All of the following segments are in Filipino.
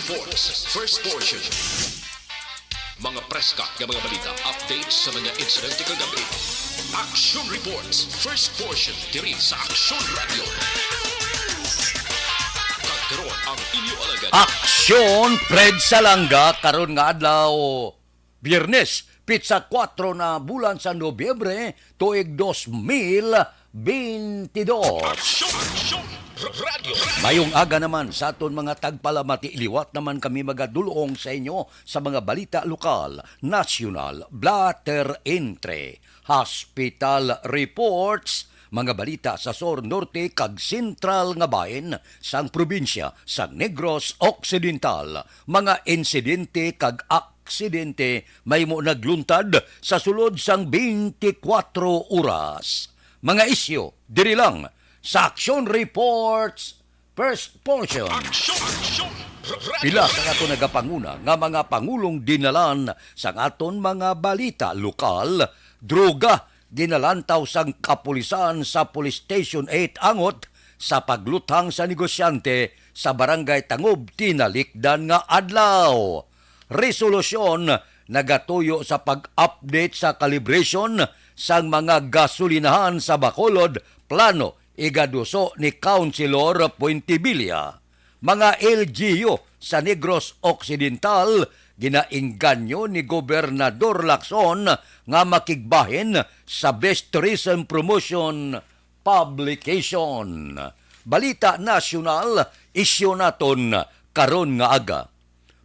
Reports, first portion. Mga preska ng mga balita, updates sa mga insidente kagabi. Action Reports, first portion, diri sa Action Radio. Kagkaroon ang inyo alagad. Aksyon Fred Salanga karon nga adlaw Biyernes, pizza 4 na bulan sa Nobyembre tuig 2022. Action Radio. Mayong aga naman sa aton mga tagpalamati, iliwat naman kami magadulong sa inyo sa mga balita lokal, national, blatter entry, hospital reports, mga balita sa Sur Norte kag Sentral nga bahin sang probinsya sa Negros Occidental, mga insidente kag aksidente may mo nagluntad sa sulod sang 24 oras. Mga isyo, diri lang sa Action Reports first portion. Action Radio. Pila sa ato nagapanguna nga mga pangulong dinalan sa aton mga balita lokal, droga ginalantaw sang kapulisan sa Police Station 8 Angot sa paglutang sa negosyante sa Barangay Tangob, Tinalikdan nga adlaw. Resolusyon nagatuyo sa pag-update sa calibration sang mga gasolinahan sa Bacolod, plano igaduso ni Councilor Puentevilla. Mga LGU sa Negros Occidental ginaingganyo ni Gobernador Lacson nga makigbahin sa Best Tourism Promotion Publication. Balita nasyonal, isyu naton karon nga aga.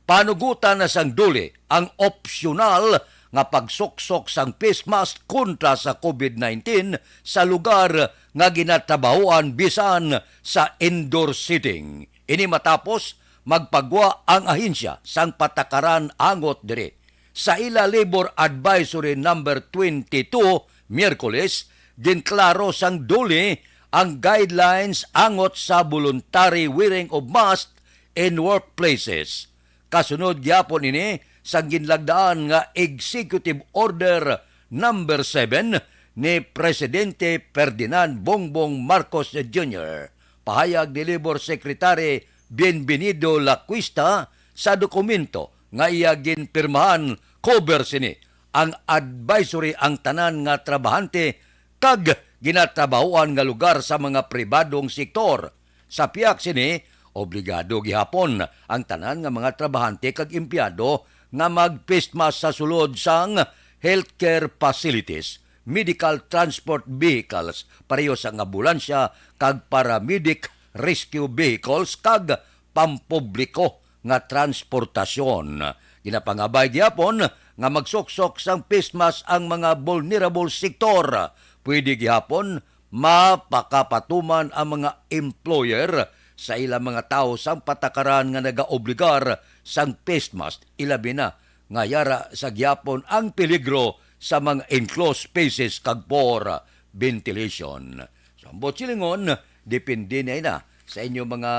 Panugutan na sang duli ang opsyonal nga pagsuksok sang face mask kontra sa COVID-19 sa lugar nga ginatabahuan bisan sa indoor seating. Ini matapos magpagwa ang ahensya sang patakaran angot dire. Sa ila Labor Advisory number 22 Miyerkules, ginklaro sang duli ang guidelines angot sa voluntary wearing of mask in workplaces. Kasunod gyapon ini sang ginlagdaan nga Executive Order number 7 ni Presidente Ferdinand Bongbong Marcos Jr. Pahayag ni Labor Secretary Bienvenido Lacuista sa dokumento nga iya ginpirmahan cover sini ang advisory ang tanan nga trabahante kag ginatrabahuan nga lugar sa mga pribadong sektor. Sa piyak sini, obligado gihapon ang tanan nga mga trabahante kag empleyado nga mag-face mask sa sulod sang healthcare facilities, medical transport vehicles, pareho sang ambulansya kag paramedic rescue vehicles kag pampubliko nga transportasyon. Ginapangabay gyapon nga magsuksok sang face mask ang mga vulnerable sektor. Pwede gihapon mapakapatuman ang mga employer sa ilang mga tao sang patakaran nga nagaobligar sang face mask, ilabi na nga yara sa gyapon ang peligro sa mga enclosed spaces kag poor ventilation. So, ang botsilingon, depende na sa inyo mga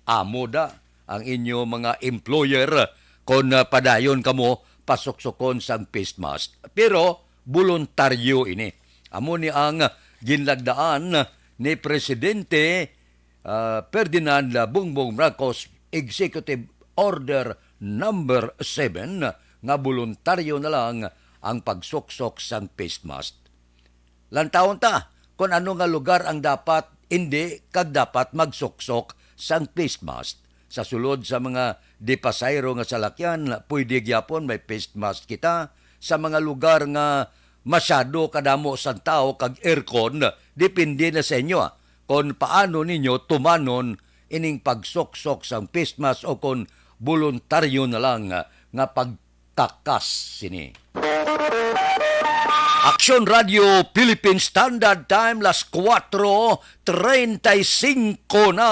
amo da, ang inyo mga employer kung padayon kamo pasuksokon sang face mask. Pero voluntaryo ini. Amo ni ang ginlagdaan ni Presidente Ferdinand Bongbong Marcos Executive Order number 7 nga voluntaryo na lang ang pagsuksok sang face mask. Lantawon ta kung ano nga lugar ang dapat hindi kag dapat magsuksok sang face mask. Sa sulod sa mga dipasayro nga salakyan, pwede gyapon may face mask kita. Sa mga lugar nga masyado kadamo sang tao kag aircon, depende na sa inyo kung paano ninyo tumanon ining pagsuksok sang face mask o kung voluntaryo na lang nga pagtakas sini. Action Radio Philippine Standard Time las 4:35 na.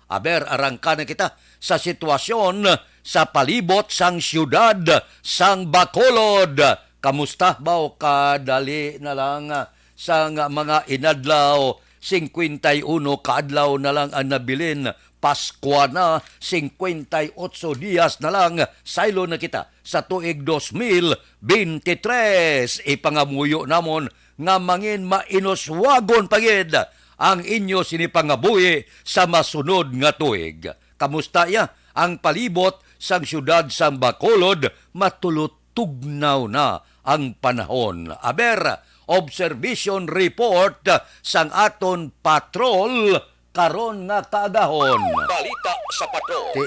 Aber arangka na kita sa sitwasyon sa palibot sang siyudad sang Bacolod. Kamusta ba o kadali na lang sang mga inadlaw? 51 kaadlaw na lang ang nabilin. Paskwa na, 58 dias na lang, saylo na kita sa tuig 2023. Ipangamuyo namon nga mangin mainoswagon pagid ang inyo sinipangabuhi sa masunod nga tuig. Kamusta ya ang palibot sang syudad sang Bacolod matulot tugnaw na ang panahon. Aber, observation report sang aton patrol karon nga kaagahon. Balita sa patrol. Ti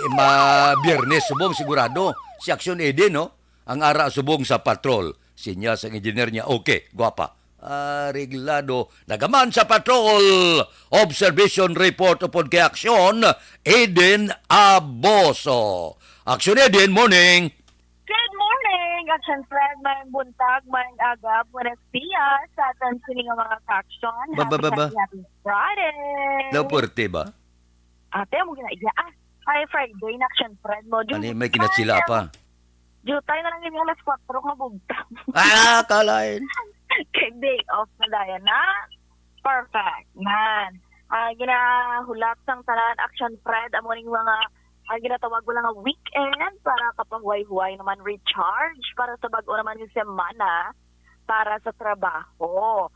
Biyernes subong sigurado si Aksyon Eden, no? Ang ara subong sa patrol. Sinya sa engineer niya, okay, gwapa. Reglado, nagaman sa patrol. Observation report upon kay Aksyon Eden Aboso. Aksyon Eden, morning. Good morning, Action Fred. Mayang buntag, mayang aga, buenos dias sa atin sining mga kaksyon. Happy Friday. Daw puwerte ba? Ate, mo ginaiya. Hi, Friday na Action Fred mo. Ano may kinatsila pa? Jutay na lang yung alas 4 nga bugtang. Kalain. Kay day off na daya na. Perfect, man. Ginahulat sang tanan Action Fred. Amoning mga ginatawag ko lang nga weekend para kapag-huway-huway naman recharge para sa bago naman yung semana para sa trabaho.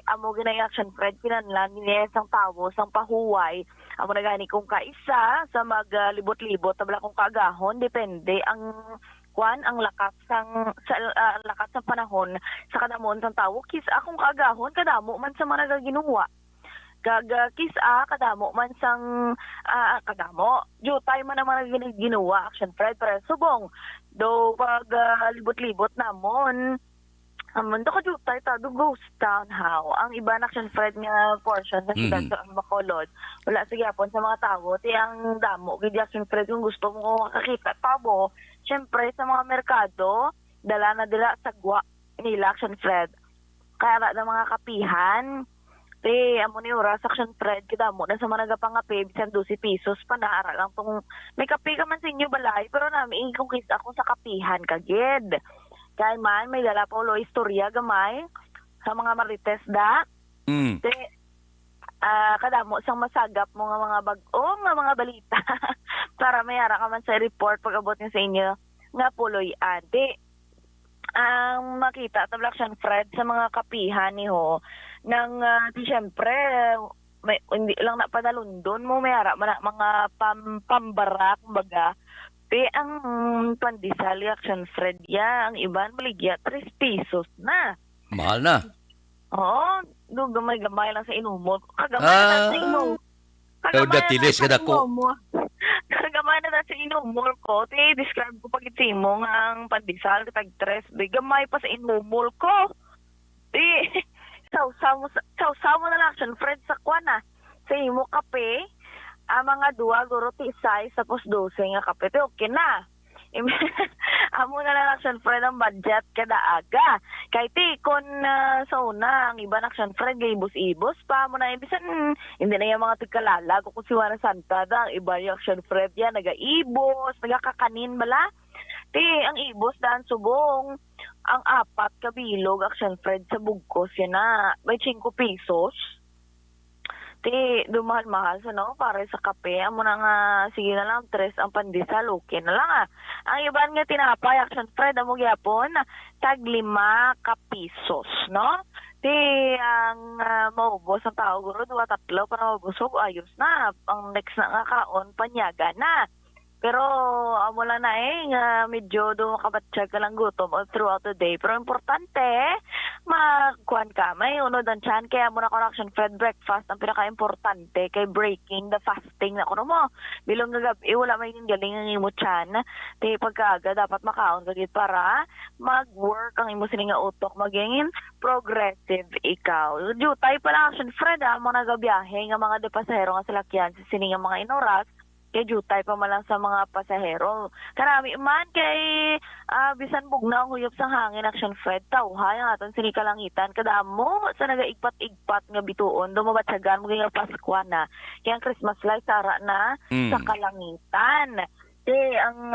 Amo ginay Action Fred kinanlan niya sang tawo sang pahuway. Amo na gani kung kaisa sa maglibot-libot tabla kung kaagahon depende ang ang lakas sang lakas sa panahon sa kadamon sang tawo kis akong kaagahon kadamo man sa mga nagaginuwa. Kisa kadamo man sang kadamo jutay man naman ginawa Action Fred para subong do pag libot-libot namon amon do ka jutay ta do ghost town how ang iba na Action Fred nga portion sa siyudad sa Bacolod wala sa gyapon sa mga tawo ti ang damo gid Action Fred kung gusto mo makakita tabo syempre sa mga merkado dala na dila sagwa nila Action Fred kaya na mga kapihan. Amo ni oras Action Fred kita mo na sa mga nagapangape bisan 12 pesos pa naara lang tong may kape ka man sa inyo balay pero nami kung kisa ako sa kapihan kagid kay man may dala pa ulo istorya gamay sa mga marites da kadamo sang masagap mo nga mga bag-o nga mga balita para may ara ka man sa report pag abot niya sa inyo nga puloy ante ang makita tabla Action Fred sa mga kapihan ni ho nang siyempre may hindi lang napadalundon mo may ara man mga pambara kumbaga ang pandesal Action Fred ya ang iban maligya 3 pesos na mahal na. Oo, do gamay-gamay lang sa inumol kagamay na sa inumol datilis ka dako. Kagamay na sa inumol ko describe ko pagit mo nga ang pandesal katag 3 gamay pa sa inumol ko Sausaw mo na lang Action Fred sa kwana. Sa imo kape, mga 2 guro ti size tapos 12 nga kape. Okay na. Amo na lang Action Fred ang budget kada aga. Kay ti kon sa una ang iba na Action Fred gay ibos-ibos pa mo na ibisan hindi na yung mga tigkalala kung si Juana Santa da ang iba yung Action Fred yan nagaibos, nagakakanin bala. Ang ibos daan subong ang 4 kabilog Action Fred sa bugkos yan na may 5 pesos. Dumahal-mahal sa no para sa kape. Amo na nga sige na lang 3 ang pandesal okay na lang Ang iban nga tinapay Action Fred amo gyapon tag 5 ka pesos no. Ang maubos ang tao guro 2-3 para maubusog ayos na. Ang next na nga kaon panyaga na. Pero amo lang na medyo makabatsyag ka lang gutom all throughout the day. Pero importante, magkuhan ka. May unod ang tiyan. Kaya muna ko Action Fred breakfast ang pinaka-importante kay breaking the fasting na kuno mo. Bilong nga gabi, wala may galing ang imo tiyan. Pagkaga, dapat makaon kagit para mag-work ang imo sininga utok. Maging progressive ikaw. Jutay pala Action Fred mga nagabiyahe nga mga depasahero nga salakyan sa sininga mga inoras. Kay jutay pa man lang sa mga pasahero. Karami man kay bisan bugnaw huyop sang hangin Action Fred tawhay ang aton sinikalangitan kadamo sa nagaigpat-igpat nga bituon dumabatsagan mo nga Pasko na. Kaya ang Christmas light sara na sa kalangitan. Ang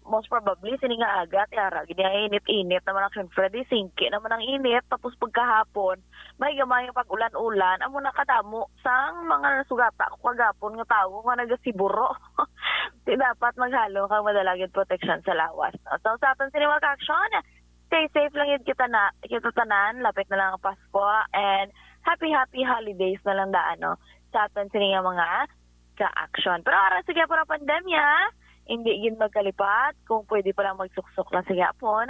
most probably sini nga aga tiara gid init-init naman Action Fred singki naman ang init tapos pagkahapon may gamay ang pag-ulan-ulan amo na kadamo sang mga nasugata ko kagapon nga tawo nga nagasiburo. Dapat maghalo kang madalagid protection sa lawas. So sa aton sini mga action stay safe lang yun kita tanan lapit na lang ang Pasko and happy holidays na lang daan no sa aton sini nga mga ka-action. Pero aras sa gyapon ang pandemya, hindi gin magkalipat kung pwede pa lang magsuksok lang sa gyapon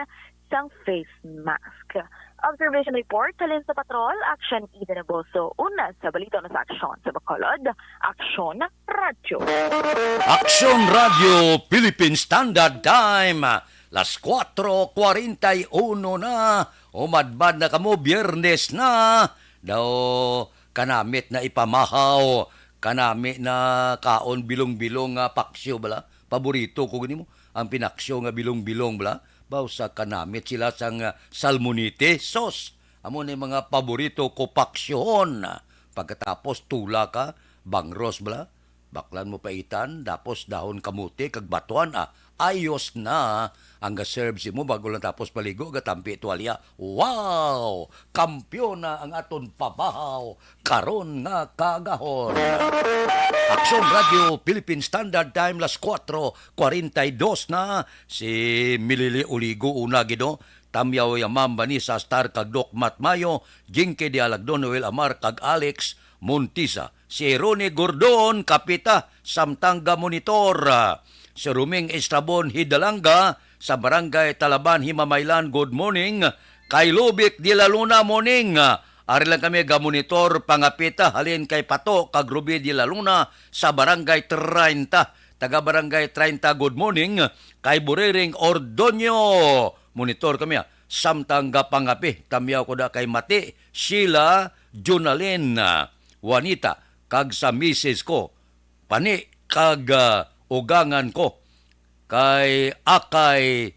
sang face mask. Observation report halin sa patrol, Action Ida Naboso. Una sa balita na sa aksyon sa Bacolod, Action Radio. Action Radio Philippine Standard Time. Las 4:41 na. Umadbad na kamo, biyernes na. Daw kanamit na ipamahaw. Kanami na kaon bilong-bilong nga paksyo bala. Paborito ko gani mo. Ang pinaksyo nga bilong-bilong bala. Baw sa kanamit sila sang salmonite sauce. Amo na mga paborito ko paksyohon. Pagkatapos tula ka, bangros bala. Baklan mo paitan, tapos dahon kamuti, kag batuan, ayos na ang ga-serve si mo bago lang tapos paligo, gatampi tuwalya. Wow! Kampiyon na ang aton pabahaw, karon nga kagahon. Action Radio Philippine Standard Time, las 4:42 na. Si Milili Uligo una gido, Tamyaw Yamamba ni sa Star kag Doc Matmayo, Jinke Dialagdon, Noel Amar kag Alex Montisa. Si Ronnie Gordon, Kapita, Samtanga Monitor. Si Ruming Estrabon Hidalanga, sa Barangay Talaban, Himamaylan, good morning. Kay Lubik de la Luna, morning. Ari lang kami ga-monitor, pangapita, halin kay Pato, kag Ruby de la Luna, sa Barangay 30. Taga Barangay 30, good morning. Kay Buriring Ordonyo, monitor kami. Samtanga pangapi, tamyaw ko da kay Mati, Sheila, Junalyn, Juanita, kag sa misis ko, pani kag ugangan ko, kay Akay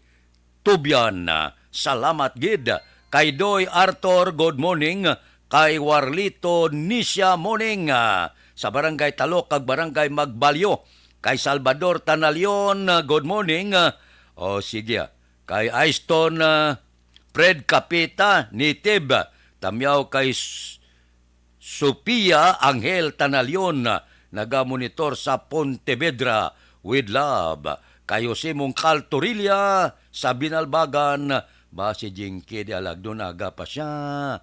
Tubyan, salamat gid, kay Doy Arthur, good morning, kay Warlito Nisha, morning, sa Barangay Talok kag Barangay Magbalyo, kay Salvador Tanalion, good morning, o sige, kay Aiston Fred Kapita, Nitib, tamyaw kay Sophia Angel Tanalion, nagamonitor sa Pontevedra, with love. Kayo si mong Caltorilla sa Binalbagan, ba si Jinky di Alagdon, aga pa siya.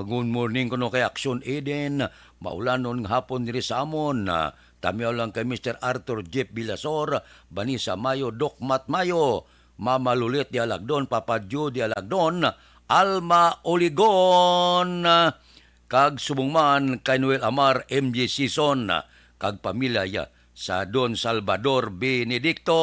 Good morning kuno kay Action Eden, maulan nun hapon diri sa amon. Tamyaw lang kay Mr. Arthur Jeff Bilasor, Banisa Mayo, Doc Mat Mayo, Mama Lulit di Alagdon, Papa Joe di Alagdon, Alma Oligon, kag subungman kay Noel Amar, MJ Season, kag pamilya sa Don Salvador Benedicto,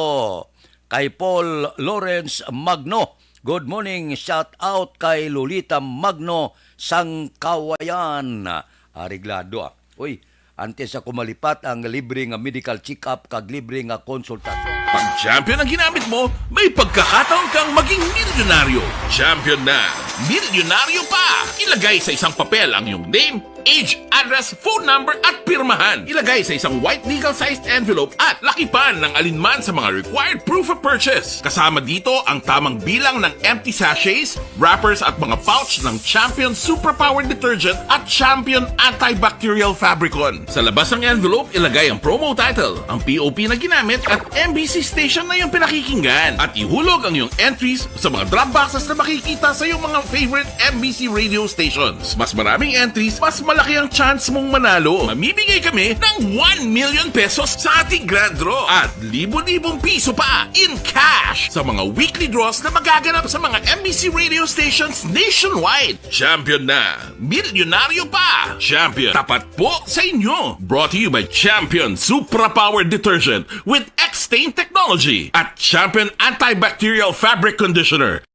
kay Paul Lawrence Magno, good morning, shout out kay Lolita Magno Sangkawayan, ariglado. Uy, antes sa kumalipat ang libre nga medical check-up kag libre nga konsultasyon. Pag champion ang ginamit mo, may pagkakataon kang maging milyonaryo. Champion na, milyonaryo pa! Ilagay sa isang papel ang iyong name, age, address, phone number at pirmahan. Ilagay sa isang white legal-sized envelope at lakipan ng alinman sa mga required proof of purchase. Kasama dito ang tamang bilang ng empty sachets, wrappers at mga pouch ng Champion Superpower Detergent at Champion Antibacterial Fabricon. Sa labas ng envelope, ilagay ang promo title, ang POP na ginamit at MBC station na yung pinakikinggan. At ihulog ang iyong entries sa mga drop boxes na makikita sa iyong mga favorite MBC radio stations. Mas maraming entries, mas malaki ang chance mong manalo. Mamibigay kami ng 1 million pesos sa ating grand draw at libo-libong piso pa in cash sa mga weekly draws na magaganap sa mga MBC radio stations nationwide. Champion na, milyonaryo pa. Champion, tapat po sa inyo. Brought to you by Champion Supra Power Detergent with X-Stain Technology at Champion Antibacterial Fabric Conditioner.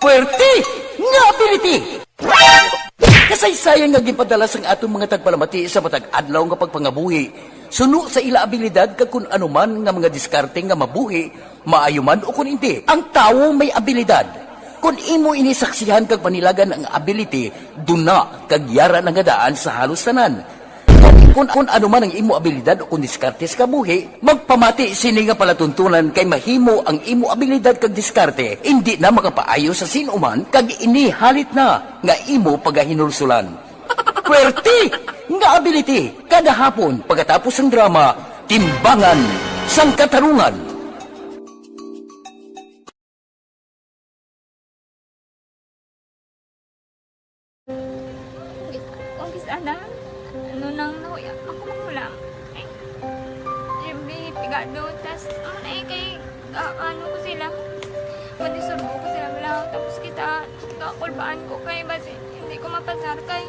Puwerte nga ability! Kasaysayan nga gipadala sang atong mga tagpalamati sa matag adlaw nga pagpangabuhi. Suno sa ila abilidad kag kun anuman nga mga diskarte nga mabuhi, maayo man o kun hindi. Ang tawo may abilidad. Kung imo inisaksihan kag panilagan ang ability, duna kag yara nga daan sa halos tanan. Kung ano man ang imo abilidad o kung diskarte sa kabuhi, magpamati sini nga palatuntunan kay mahimo ang imo abilidad kag diskarte, hindi na makapaayo sa sinuman kag inihalit na nga imo pagahinulsulan. Puwerte nga ability, kada hapon pagkatapos ng drama, Timbangan sang Katarungan. sana, ano nang nahuya, ako magulang. Eh, siyempre, pigado, tas, kay, ano ko sila, madisurbo ko sila lang, tapos kita, kakulbaan ko kay, basi, hindi ko mapasar kay.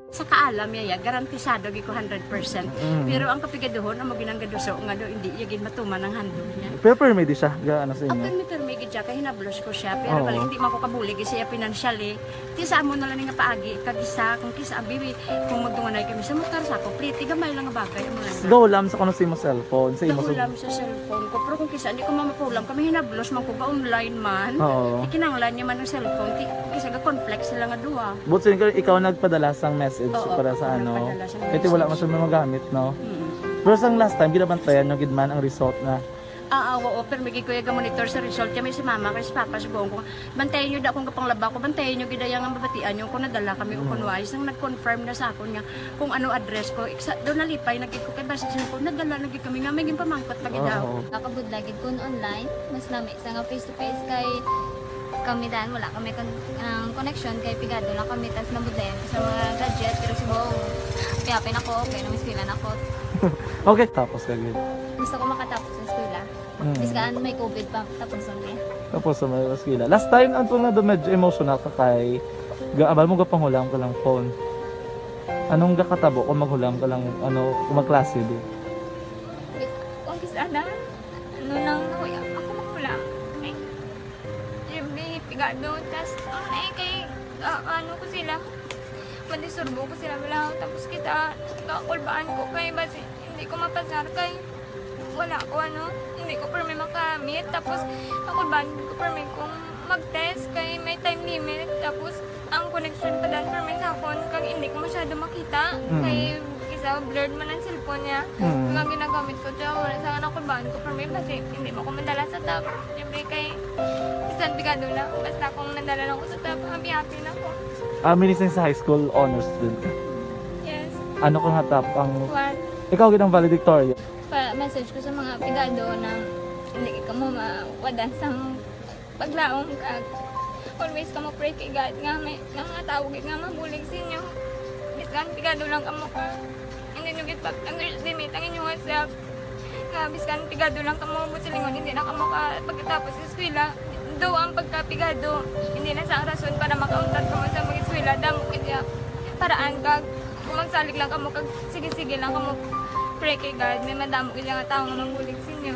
Sa kaalam yaya, garantisado gi ko 100%. Pero ang kapigaduhon, ang maginanggaduso, nga do, hindi yagin matuman ang handog niya. Pero permit di siya, gaano sa inyo? Ang permi siya, kaya hinablos ko siya. Pero Oo. balik, hindi man ko kabulig siya financially. Tisa mo na lang nga paagi, kagisa, kung kisa bibi, kung magdunganay kami sa motor sa ko, pliti, gamay lang nga bagay mo lang. Gawlam sa kuno sa imo cellphone, sa imo Nahulam sa cellphone ko, pero kung kisa, hindi ko mamapulam, kami hinablos man ko ba online man. Oo. Ikinanglan niya man ng cellphone, kisa ga complex sila nga duwa. But so, ikaw nagpadala sang message Oo, para sa ano. nagpadala sang Kasi wala man message. siya magamit, no? Mm. Pero sang last time, ginabantayan nyo gidman ang result na. Oo, pero may kuya ga monitor sa result kami si mama kasi papa sa buong ko. Bantayan niyo da akong kapanglaba ko, bantayan niyo gidayang ang babatian yung kung nadala kami o kunwais nang nag-confirm na sa akon nga kung ano address ko. Doon nalipay nagig ko kay basta ko nadala nagig kami nga may pamangkot pa gidaw. Oo. Nakabudlagid ko online, mas nami sa nga face to face kay kami dahil wala kami ang connection kay pigado lang kami tas nabudlayan ko sa mga gadget pero si Bong piyapin ako okay na miskilan ako Okay, tapos kagid. gusto ko makatapos sa eskwela biskaan may COVID pa tapos okay. Tapos sa may skila. Last time, ang na do medyo emotional ka kay gaabal mo gapanghulam ka lang phone. Anong gakatabo kung maghulam ka lang, ano, kung magklase di? Kung sana ano nang nahuya ako magulang eh siyempre pigado tas kay ano ko sila madisurbo ko sila lang tapos kita kakulbaan ko kay basi hindi ko mapasar kay wala ko ano hindi ko permi makamit tapos kakulbaan ko permi kung mag-test kay may time limit tapos ang connection pa dan permi sa phone kag hindi ko masyado makita kay isa blurred man ang cellphone niya kag ang ginagamit ko siya wala sa anak kulbaan ko permi basi hindi mo ko madala sa tab siyempre kay isang bigado lang basta kung nadala lang ko sa tab happy na ako. Minising sa high school honor student ka. Yes. Ano kang hatap ang... One, Ikaw ginang valedictorian. message ko sa mga pigado na hindi ka mo mawadan sa paglaong kag always ka mo pray kay God nga may nga tawag nga mabulig sa inyo. Biskan pigado lang ka mo ka. Hindi nyo git underestimate ang inyong self. Nga biskan pigado lang ka mo busilingon hindi na ka mo ka pagkatapos sa eskwela. Do ang pagkapigado hindi na sa rason para makauntat ka mo sa mga eskwela damo kaya paraan kag kung magsalig lang ka mo kag sige-sige lang ka mo pray kay God may madamo kaya nga tao nga mabulig sa inyo.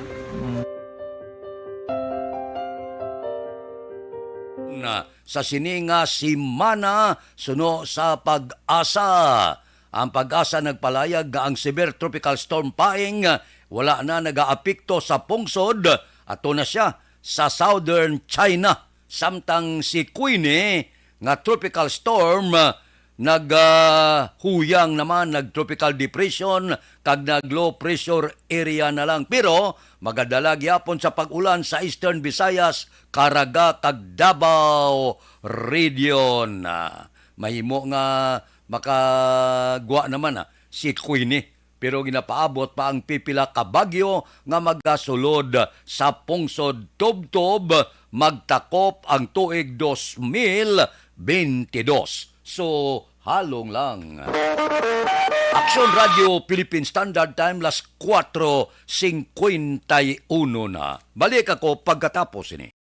Na sa sininga si Mana suno sa pag-asa. Ang pag-asa nagpalayag nga ang severe tropical storm Paing wala na nagaapekto sa pungsod ato na siya sa southern China. Samtang si Queenie nga tropical storm naghuyang naman nag-tropical depression kag nag-low pressure area na lang. Pero magadala gyapon sa pag-ulan sa Eastern Visayas, Caraga kag Davao region. Mahimo nga makagwa naman si Queenie. Pero ginapaabot pa ang pipila ka bagyo nga magasulod sa pungsod Tubtob magtakop ang tuig 2022. So, halong lang. Action Radio Philippine Standard Time las 4:51 na. Balik ako pagkatapos ini.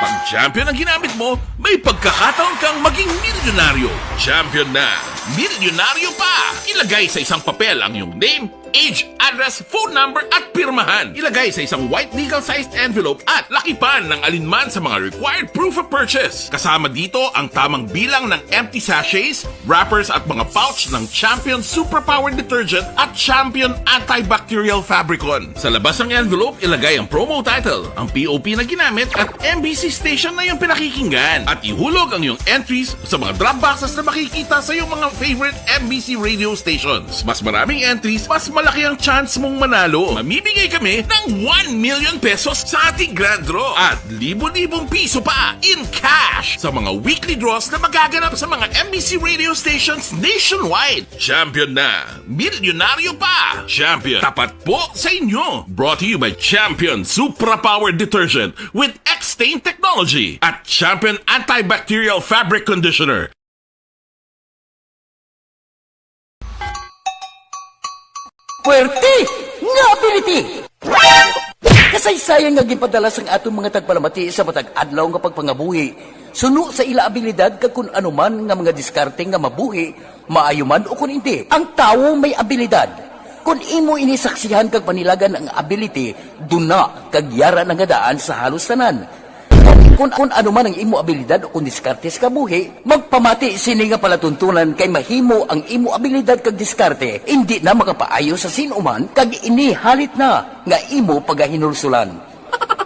Pag champion ang ginamit mo, may pagkakataon kang maging milyonaryo. Champion na, milyonaryo pa! Ilagay sa isang papel ang iyong name, age, address, phone number at pirmahan. Ilagay sa isang white legal-sized envelope at lakipan ng alinman sa mga required proof of purchase. Kasama dito ang tamang bilang ng empty sachets, wrappers at mga pouch ng Champion Superpower Detergent at Champion Antibacterial Fabricon. Sa labas ng envelope, ilagay ang promo title, ang POP na ginamit at MBC station na yung pinakikinggan. At ihulog ang iyong entries sa mga drop boxes na makikita sa iyong mga favorite MBC radio stations. Mas maraming entries, mas malaki ang chance mong manalo. Mamimigay kami ng 1 million pesos sa ating grand draw at libo-libong piso pa in cash sa mga weekly draws na magaganap sa mga MBC radio stations nationwide. Champion na, milyonaryo pa. Champion, tapat po sa inyo. Brought to you by Champion Superpower Detergent with X-Stain Technology at Champion Antibacterial Fabric Conditioner. Puwerte nga ability! Kasaysayang nga gipadala sang atong mga tagpalamati sa matag adlaw nga pagpangabuhi. Suno sa ila abilidad kag kun anuman nga mga diskarte nga mabuhi, maayo man o kun hindi. Ang tawo may abilidad. Kung imo inisaksihan kag panilagan ang ability, duna kag yara nga daan sa halos tanan. Kung ano man ang imo abilidad o kung diskarte sa kabuhi, magpamati sini nga palatuntunan kay mahimo ang imo abilidad kag diskarte, hindi na makapaayo sa sinuman kag inihalit na nga imo pagahinulsulan.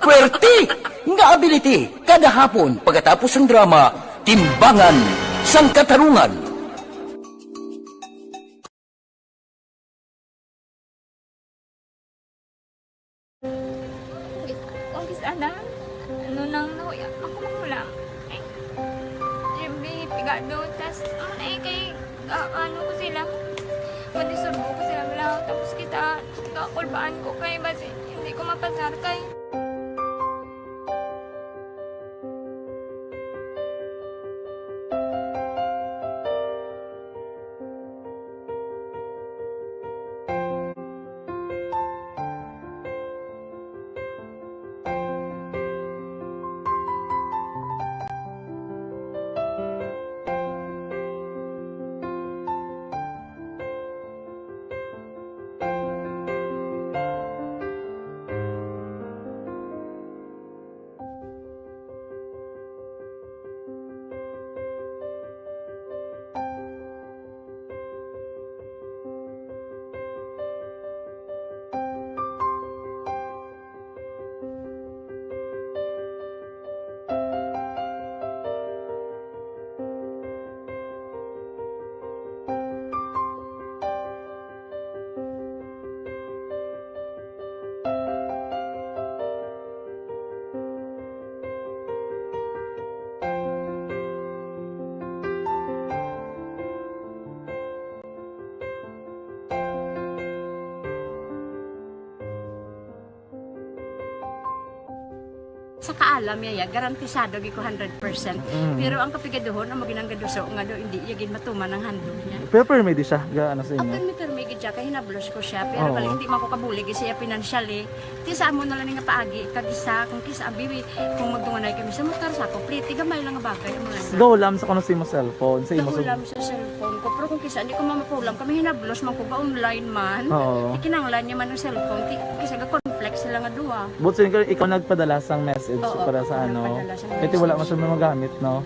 Puwerte nga ability, kada hapon pagkatapos ng drama, Timbangan sang Katarungan. Umpis ana, nunang nahuya ako mahulang. Ay, may pigado, tas kay ano ko sila. Madisurbo ko sila lang, tapos kita kakulbaan ko kay basi hindi ko mapasar kay. Sa kaalam yaya, garantisado gi ko 100%. Pero ang kapigaduhon, ang maginanggaduso nga do, hindi yagin matuman ang handog niya. Pero permedi siya, gaano sa inyo? Ang permi gid siya, kay hinablos ko siya. Pero bali, hindi man ko kabulig siya financially. Tisa mo na lang nga paagi, kagisa, kung kisa ang bibi, kung magdunganay kami sa motor sa complete, gamay lang nga bagay. Gawlam sa kano sa imo cellphone, sa imo Gahulam sa cellphone ko. Pero kung kisa, hindi ko mamapulam. Kami hinablos man ko ga online man. Ikinanglan niya man ng cellphone. Kisa ga complex sila nga duwa. But so, ikaw nagpadala sang message para sa ano. Kasi wala man siya magamit, no?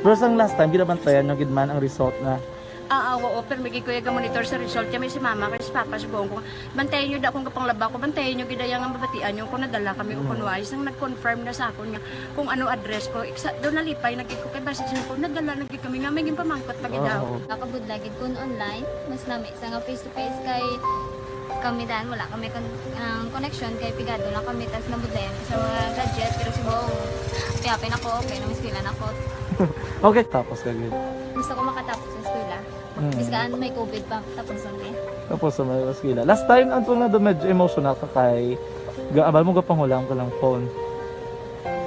Pero sang last time, ginabantayan yung gidman ang result na. Oo, pero may kuya ga monitor sa result. Kami si mama, kasi papa, si buong ko. Bantayan nyo da kung kapanglaba ko. Bantayan nyo gidayang ang babatian nyo. Kung nadala kami kung kunwais. Ang nag-confirm na sa akin nga kung ano address ko. Doon nalipay, nagkik ko kay basit siya ko. Nadala, nagkik kami nga. May gimpamangkot pag daw. Nakabudlagid ko online, mas nami sa nga face-to-face kay kami dahil wala kami connection kay pigado lang kami tas nabudlayan sa mga gadget pero si Bong piyapin ako okay na miskilan ako. Okay, tapos kagad. Gusto ko makatapos sa eskwela. Biskaan may COVID pa tapos okay. Tapos sa mga skila. Last time, antong na medyo emotional ka kay abal mo gapanghulam ka lang phone.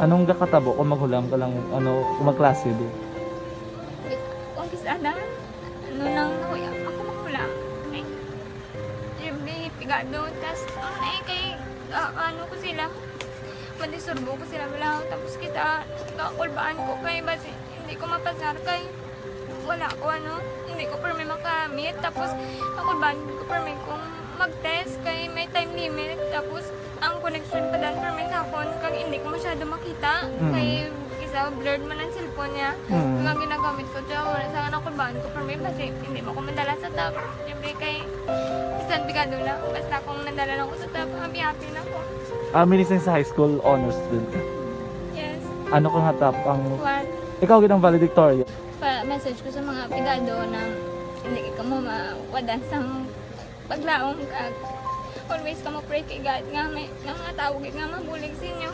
Anong gakatabo kung maghulam ka lang ano, kung magklase di? Kung sana nang nakuya, ako makulang. Ay, may pigado, tas, ay, kay, ano ko sila, madisurbo ko sila wala, tapos kita, kakulbaan ko kay, basi, hindi ko mapasar kay, wala ko, hindi ko per may makamit, tapos, kakulbaan ko per may kung mag-test, kay may time limit, tapos, ang connection pa dan per may sakon, kag hindi ko masyado makita, kay, isa, blurred man ang cellphone niya. Kung ang ginagamit ko, tiyo, wala sa nakulbaan ko per may, basi, hindi mo ko madala sa top, siyempre kay, isang bigado lang, basta kung nadala lang ko sa top, happy na ako. Minising sa high school honors student. Yes. Ano kang hatap ang... One, Ikaw ginang valedictorian. message ko sa mga pigado na hindi ka mo mawadan sa paglaong kag always ka mo pray kay God nga may mga tawag nga mabulig sa inyo.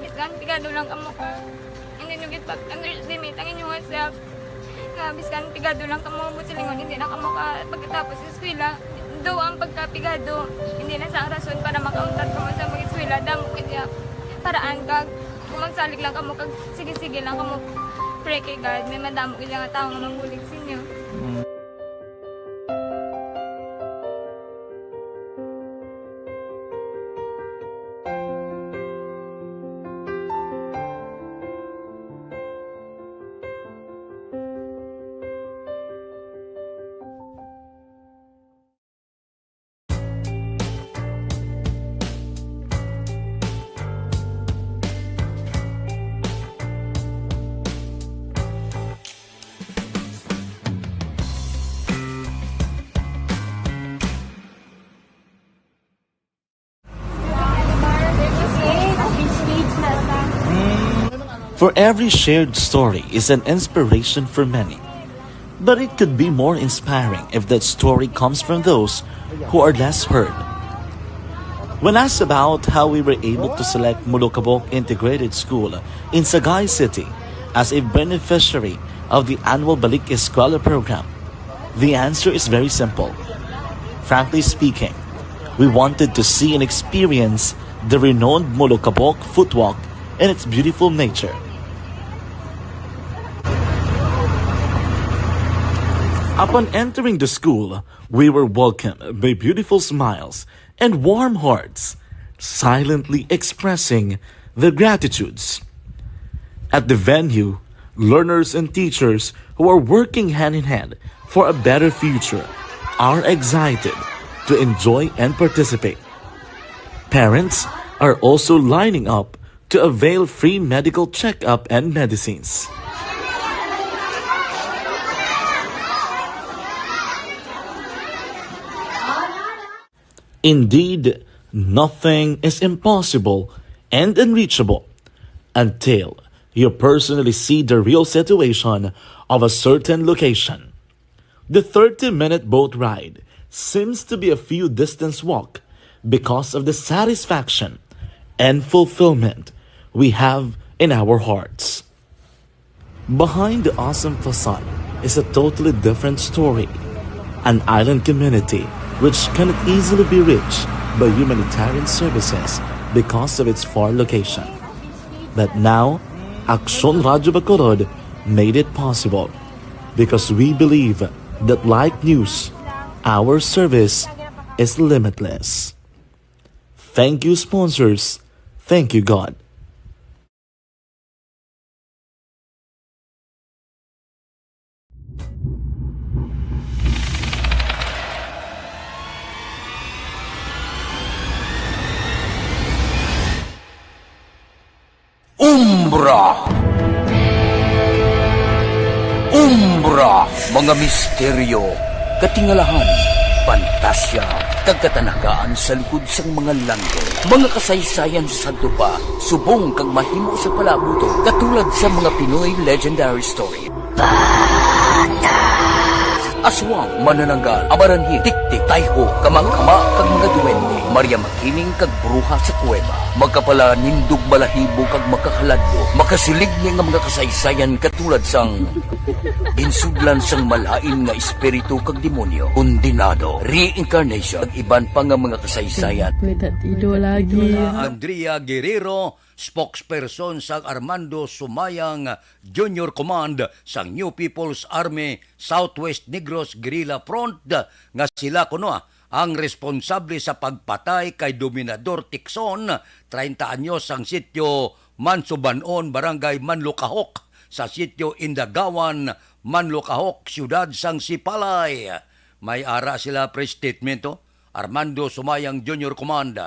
Biskan pigado lang ka mo ka. Hindi nyo git pag-underestimate ang inyong self. Nga biskan pigado lang ka mo busilingon hindi na ka mo ka pagkatapos sa eskwela. Do ang pagkapigado hindi na sa rason para makauntat ka mo sa mga eskwela damo kaya paraan kag kung magsalig lang ka mo kag sige-sige lang ka mo pray kay God may madamo kaya nga tao nga mabulig sa inyo. For every shared story is an inspiration for many. But it could be more inspiring if that story comes from those who are less heard. When asked about how we were able to select Mulukabok Integrated School in Sagay City as a beneficiary of the annual Balik Eskwela program, the answer is very simple. Frankly speaking, we wanted to see and experience the renowned Mulukabok footwalk and its beautiful nature. Upon entering the school, we were welcomed by beautiful smiles and warm hearts, silently expressing their gratitudes. At the venue, learners and teachers who are working hand in hand for a better future are excited to enjoy and participate. Parents are also lining up to avail free medical checkup and medicines. Indeed, nothing is impossible and unreachable until you personally see the real situation of a certain location. The 30-minute boat ride seems to be a few distance walk because of the satisfaction and fulfillment we have in our hearts. Behind the awesome facade is a totally different story. An island community which cannot easily be reached by humanitarian services because of its far location. But now, Aksyon Radio Bacolod made it possible because we believe that like news, our service is limitless. Thank you, sponsors. Thank you, God. Umbra! Umbra! Mga misteryo, katingalahan, pantasya, kagkatanagaan sa likod sang mga langit. Mga kasaysayan sa dupa, subong kag mahimo sa palabuto, katulad sa mga Pinoy legendary story. Aswang, manananggal, amaranhi, tiktik, tayho, kamang-kama, kag mga duwende, Maria Makining kag bruha sa kuweba, magkapala nindog balahibo kag makahaladlo, makasilig niya nga mga kasaysayan katulad sang Ginsudlan sang malain nga espiritu kag demonyo, kondinado, reincarnation, ag iban pa nga mga kasaysayan. Andrea Guerrero, spokesperson sa Armando Sumayang Junior Command sa New People's Army Southwest Negros Guerrilla Front nga sila kuno ang responsable sa pagpatay kay Dominador Tikson, 30 anyos ang sitio Mansubanon, Barangay Manlukahok, sa sitio Indagawan, Manlukahok, Siyudad sang Sipalay. May ara sila pre-statemento, Armando Sumayang Junior Command,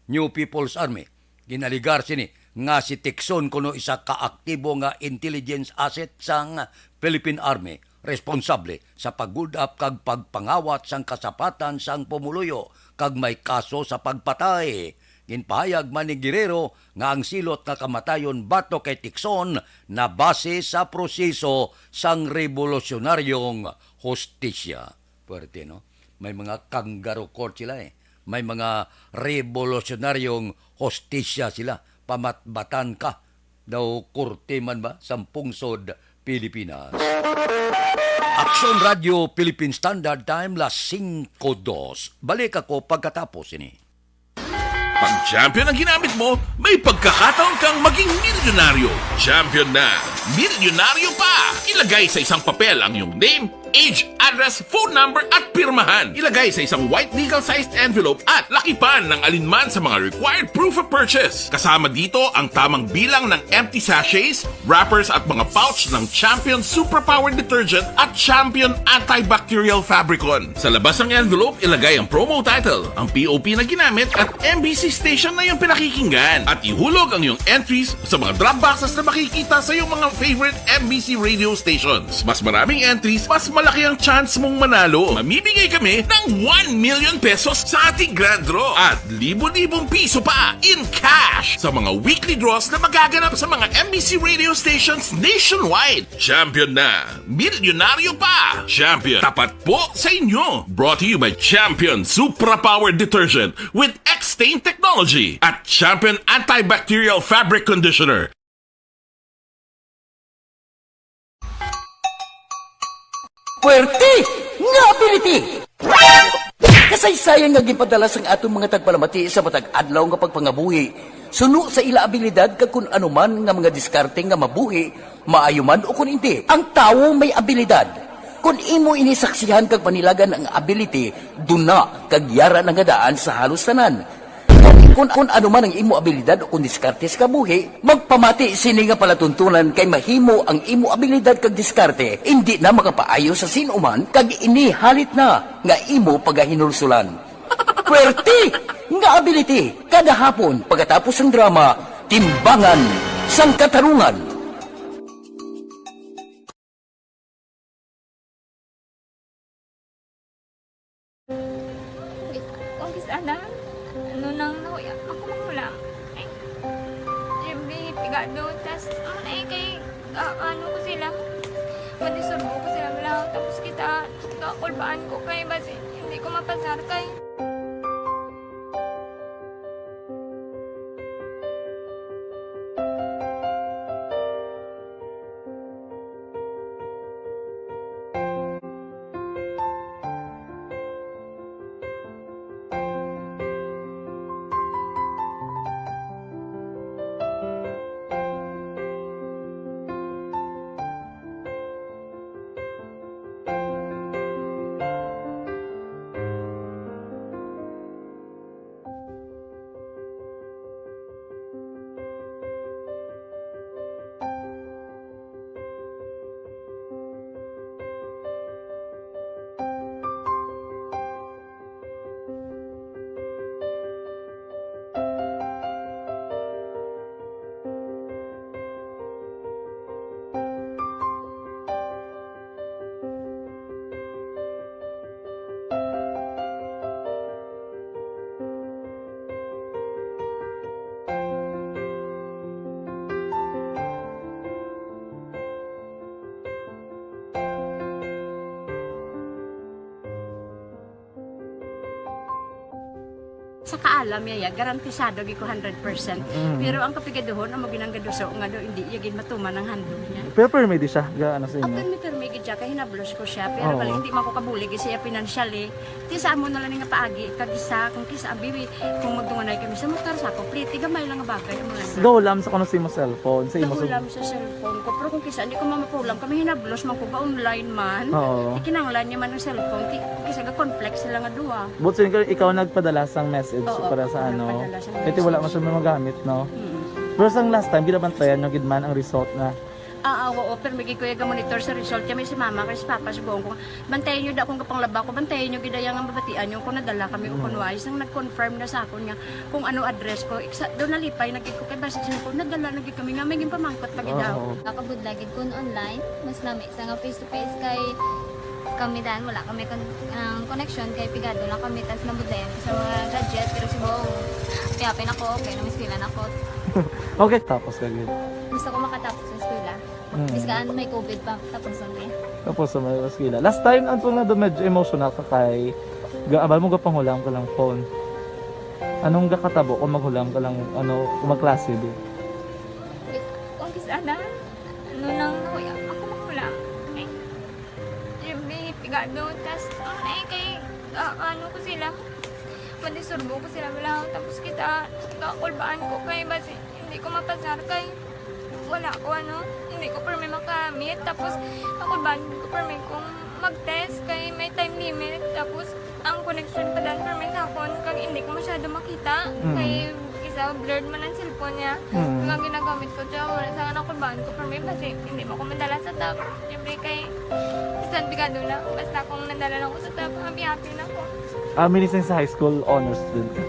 New People's Army. Ginaligar sini nga si Tikson kuno isa kaaktibo nga intelligence asset sang Philippine Army, responsable sa pag-good up kag pagpangawat sang kasapatan sang pumuluyo kag may kaso sa pagpatay. Ginpahayag man ni Guerrero nga ang silot nga kamatayon bato kay Tikson na base sa proseso sang revolusyonaryong hostisya. Puwerte, no? May mga kangaroo court sila May mga revolusyonaryong hostisya sila. Pamatbatan ka daw korte man ba sa pungsod Pilipinas. Action Radio Philippine Standard Time, las 5:02. Balik ako pagkatapos ini. Pag champion ang ginamit mo, may pagkakataon kang maging milyonaryo. Champion na, milyonaryo pa! Ilagay sa isang papel ang iyong name, age, address, phone number at pirmahan. Ilagay sa isang white legal-sized envelope at lakipan ng alinman sa mga required proof of purchase. Kasama dito ang tamang bilang ng empty sachets, wrappers at mga pouch ng Champion Superpower Detergent at Champion Antibacterial Fabricon. Sa labas ng envelope, ilagay ang promo title, ang POP na ginamit at MBC station na yung pinakikinggan. At ihulog ang iyong entries sa mga drop boxes na makikita sa iyong mga favorite MBC radio stations. Mas maraming entries, mas malaki ang chance mong manalo. Mamimigay kami ng 1 million pesos sa ating grand draw at libo-libong piso pa in cash sa mga weekly draws na magaganap sa mga MBC radio stations nationwide. Champion na, milyonaryo pa. Champion, tapat po sa inyo. Brought to you by Champion Supra Power Detergent with X-Stain Technology at Champion Antibacterial Fabric Conditioner. Puwerte nga ability! Kasaysayan nga gipadala sang atong mga tagpalamati sa matag adlaw nga pagpangabuhi. Suno sa ila abilidad kag kun anuman nga mga diskarte nga mabuhi, maayo man o kun hindi. Ang tawo may abilidad. Kung imo inisaksihan kag panilagan ang ability, duna kag yara nga daan sa halos tanan. Kung ano man ang imo abilidad o kung diskarte sa kabuhi, magpamati sini nga palatuntunan kay mahimo ang imo abilidad kag diskarte, hindi na makapaayo sa sinuman kag inihalit na nga imo pagahinulsulan. Puwerte nga ability, kada hapon pagkatapos ng drama, Timbangan sang Katarungan. Sana, ano nang nahuya, ako mahulang. Ay, siyempre, pigado, tas, kay, ano ko sila, manisurbo ko sila lang, tapos kita, kakulbaan ko kay, basi, hindi ko mapasar kay. sa kaalam yaya garantisado gi ko 100%. Pero ang kapigaduhon ang maginanggaduso nga do hindi yagin matuman ang handog niya. Pero permi di siya, gaano sa inyo? Apin mi gid siya kay hinablos ko siya pero bali hindi man ko kabuli gi siya financially. Ti sa amo na lang nga paagi kagisa kung kisa bibi kung magdunganay kami sa motor sa ko pliti gamay lang nga bagay mo lang. Gawlam sa kuno sa imo cellphone, sa imo Nagulam sa cellphone ko pero kung kisa hindi ko mamapulam kami hinablos man ko ga online man. Oo. Ikinanglan niya man ang cellphone kisa ga complex sila nga duwa. But sin ikaw nagpadala sang message Oo, para sa ako ano. nagpadala sang Ito wala mo message. siya magamit, no? Pero sang last time ginabantayan yung gidman ang result na Oo, pero may kuya ga monitor sa result kami si mama kay si papa si buong ko. Bantayan niyo da kung kapang laba ko, bantayan niyo gidaya nga mabatian yung kung nadala kami o kunwais nang nag-confirm na sa akon nga kung ano address ko. Doon nalipay nagig ko kay basta ko nadala nagig kami nga may pamangkot pag daw. Oo. Nakabudlagid ko online, mas nami isa nga face to face kay kami dan wala kami connection kay pigado lang kami tas nabudlayan sa mga gadget pero si Bong piyapin ako okay na miskilan ako. Okay, tapos kagid. Gusto ko makatapos sa eskwela. Biskaan may COVID pa tapos ang Tapos sa may maskila. Last time ang na do medyo emotional ka kay abal mo gapanghulam ka lang phone. Anong gakatabo kung maghulam ka lang ano kung magklase di? kung kisana ano nang kuya ako mahula eh may pigado tas kay ano ko sila madisurbo ko sila bilang tapos kita kakulbaan ko kay basi hindi ko mapasar kay wala ko hindi ko permi makamit tapos kakulbaan ko permi kung mag-test kay may time limit tapos ang connection pa dan permi sa phone kag hindi ko masyado makita kay isa blurred man ang cellphone niya nga ginagamit ko siya wala sa kakulbaan ko permi kasi hindi mo ko madala sa tab siyempre kay isang bigado na basta kung nadala lang ko sa tab happy na ko. Minising sa high school honors student ka.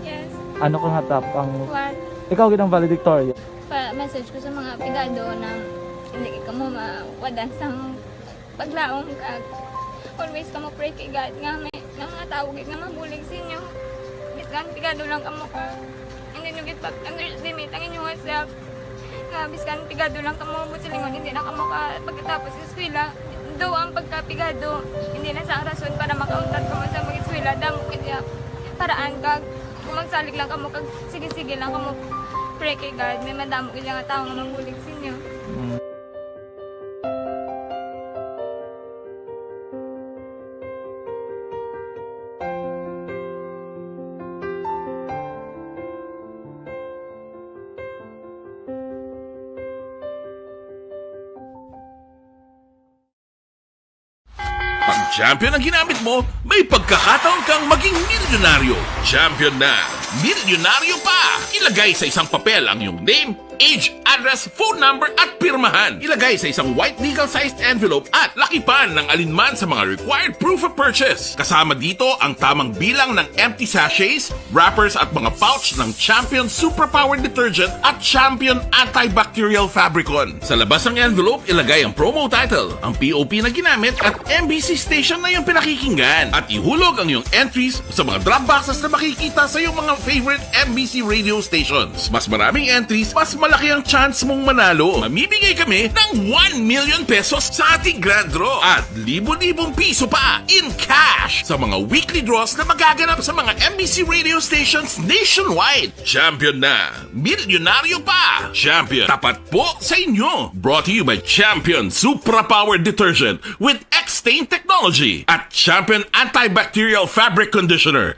Yes. Ano kang hatap ang One. ikaw ginang valedictorian? Message ko sa mga pigado na hindi ka mo mawadan sa paglaong kag always ka mo pray kay God nga may mga tawag nga mabulig sa inyo biskan pigado lang ka mo ka hindi nyo git underestimate ang inyong self nga biskan pigado lang ka mo silingon hindi na ka mo ka pagkatapos sa eskwela do ang pagkapigado hindi na sa rason para makauntat ka mo sa mga eskwela damo kaya paraan kag kung magsalig lang ka mo kag sige-sige lang ka mo pray kay God, may madamo kaya nga tao nga mabulig sa inyo. Pag champion ang ginamit mo, may pagkakataon kang maging milyonaryo. Champion na! Milyonaryo pa! Ilagay sa isang papel ang iyong name, age, address, phone number at pirmahan. Ilagay sa isang white legal-sized envelope at lakipan ng alinman sa mga required proof of purchase. Kasama dito ang tamang bilang ng empty sachets, wrappers at mga pouch ng Champion Superpower Detergent at Champion Antibacterial Fabricon. Sa labas ng envelope, ilagay ang promo title, ang POP na ginamit at MBC station na yung pinakikinggan. At ihulog ang iyong entries sa mga drop boxes na makikita sa iyong mga favorite MBC radio stations. Mas maraming entries, mas malaki ang chance mong manalo. Mamimigay kami ng 1 million pesos sa ating grand draw at libo-libong piso pa in cash sa mga weekly draws na magaganap sa mga MBC radio stations nationwide. Champion na! Milyonaryo pa! Champion, tapat po sa inyo! Brought to you by Champion Supra Power Detergent with X-Stain Technology at Champion Antibacterial Fabric Conditioner.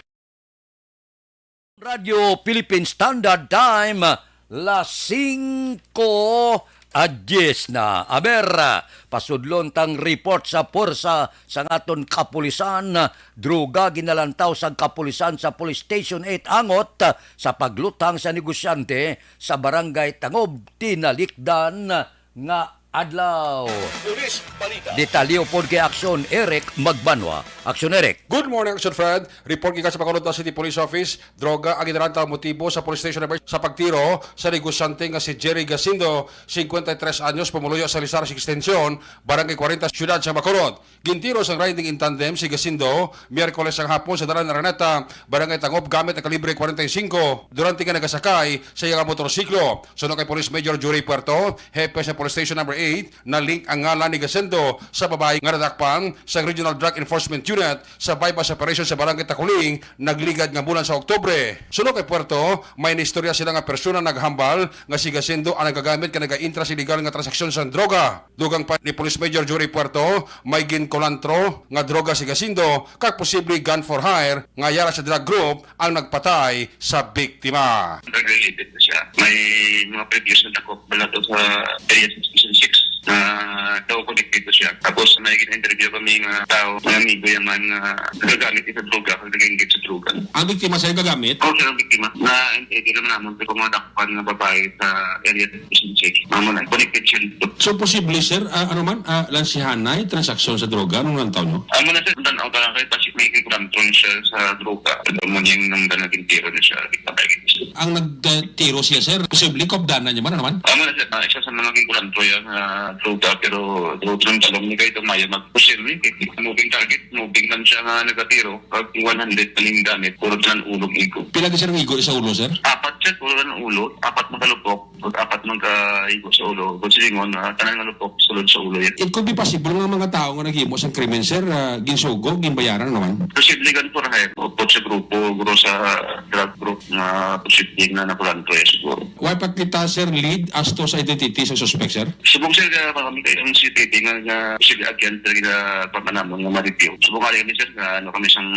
Radio Philippine Standard Time, las 5:10 na. Aber, pasudlon tang report sa porsa sa ngaton kapulisan, droga ginalantaw sa kapulisan sa Police Station 8 Angot sa paglutang sa negosyante sa Barangay Tangob, Tinalikdan nga adlaw. Detalyo pod kay Aksyon Eric Magbanwa. Aksyon Eric. Good morning, Action Fred. Report gikan sa Bacolod City Police Office. Droga ang ginarantang motibo sa police station sa pagtiro sa negosyante nga si Jerry Gacindo, 53 anyos, pumuluyo sa Lizaras Extension, Barangay 40, Siyudad sa Bacolod. Gintiro sang riding in tandem si Gacindo, Miyerkules ang hapon sa Dalan Araneta, Barangay Tangob gamit ang kalibre 45. Durante nga nagasakay sa iyang motorsiklo. Sunod kay Police Major Jury Puerto, hepe sa Police Station number 8 na link ang ngalan ni Jacinto sa babae nga nadakpan sa Regional Drug Enforcement Unit sa bypass operation sa Barangay Takuling nagligad nga bulan sa Oktubre. Sunod kay Puerto, may nistorya sila nga persona naghambal nga si Jacinto ang nagagamit ka naga-intras illegal nga transaksyon sa droga. Dugang pa ni Police Major Jory Puerto, may ginkulantro nga droga si Jacinto kag posible gun for hire nga yara sa drug group ang nagpatay sa biktima. Related na siya. May mga previous na takot bala sa area 6 na daw connected siya. Tapos may interview kami nga tao, mga amigo yaman na nagagamit sa droga, nag-engage sa droga. Ang biktima sa'yo gagamit? Oo, siya ang biktima. Na hindi naman naman pero mga dakpan na babae sa area 6. Mga connected siya dito. So posible sir, lansihanay, transaksyon sa droga nung lang taon nyo? Amo na sir, tanaw ka lang kahit pasik may control siya sa droga. Ano mo niyang nang naging tiro na siya. Ang nagtiro siya sir, posible kopdanan niya man naman? Amo na sir, isa sa mga naging kulanto yan droga pero droga ng talong ni kayo tumaya mag-posible. Moving target, moving lang siya nga nagatiro. Pag 100 paling gamit, puro ng ulog igo. Pila ka sir ng igo sa ulo sir? 4 siya, puro ng ulo. 4 makalupok, 4 magka-igo sa ulo. Kung silingon, tanang nalupok, sulod sa ulo yan. It could be possible nga mga tao nga naghimo sa krimen sir, ginsugo, ginbayaran naman? Posible gan po rin. Upot sa grupo, guro sa drug group na posible na nakulanto yan siguro. Why pa kita sir lead as to sa identity sa suspect sir? Subong sir, kami kayo ang CTT nga posible agyan na pamanamon nga ma-review. Subong kami sir, kami sang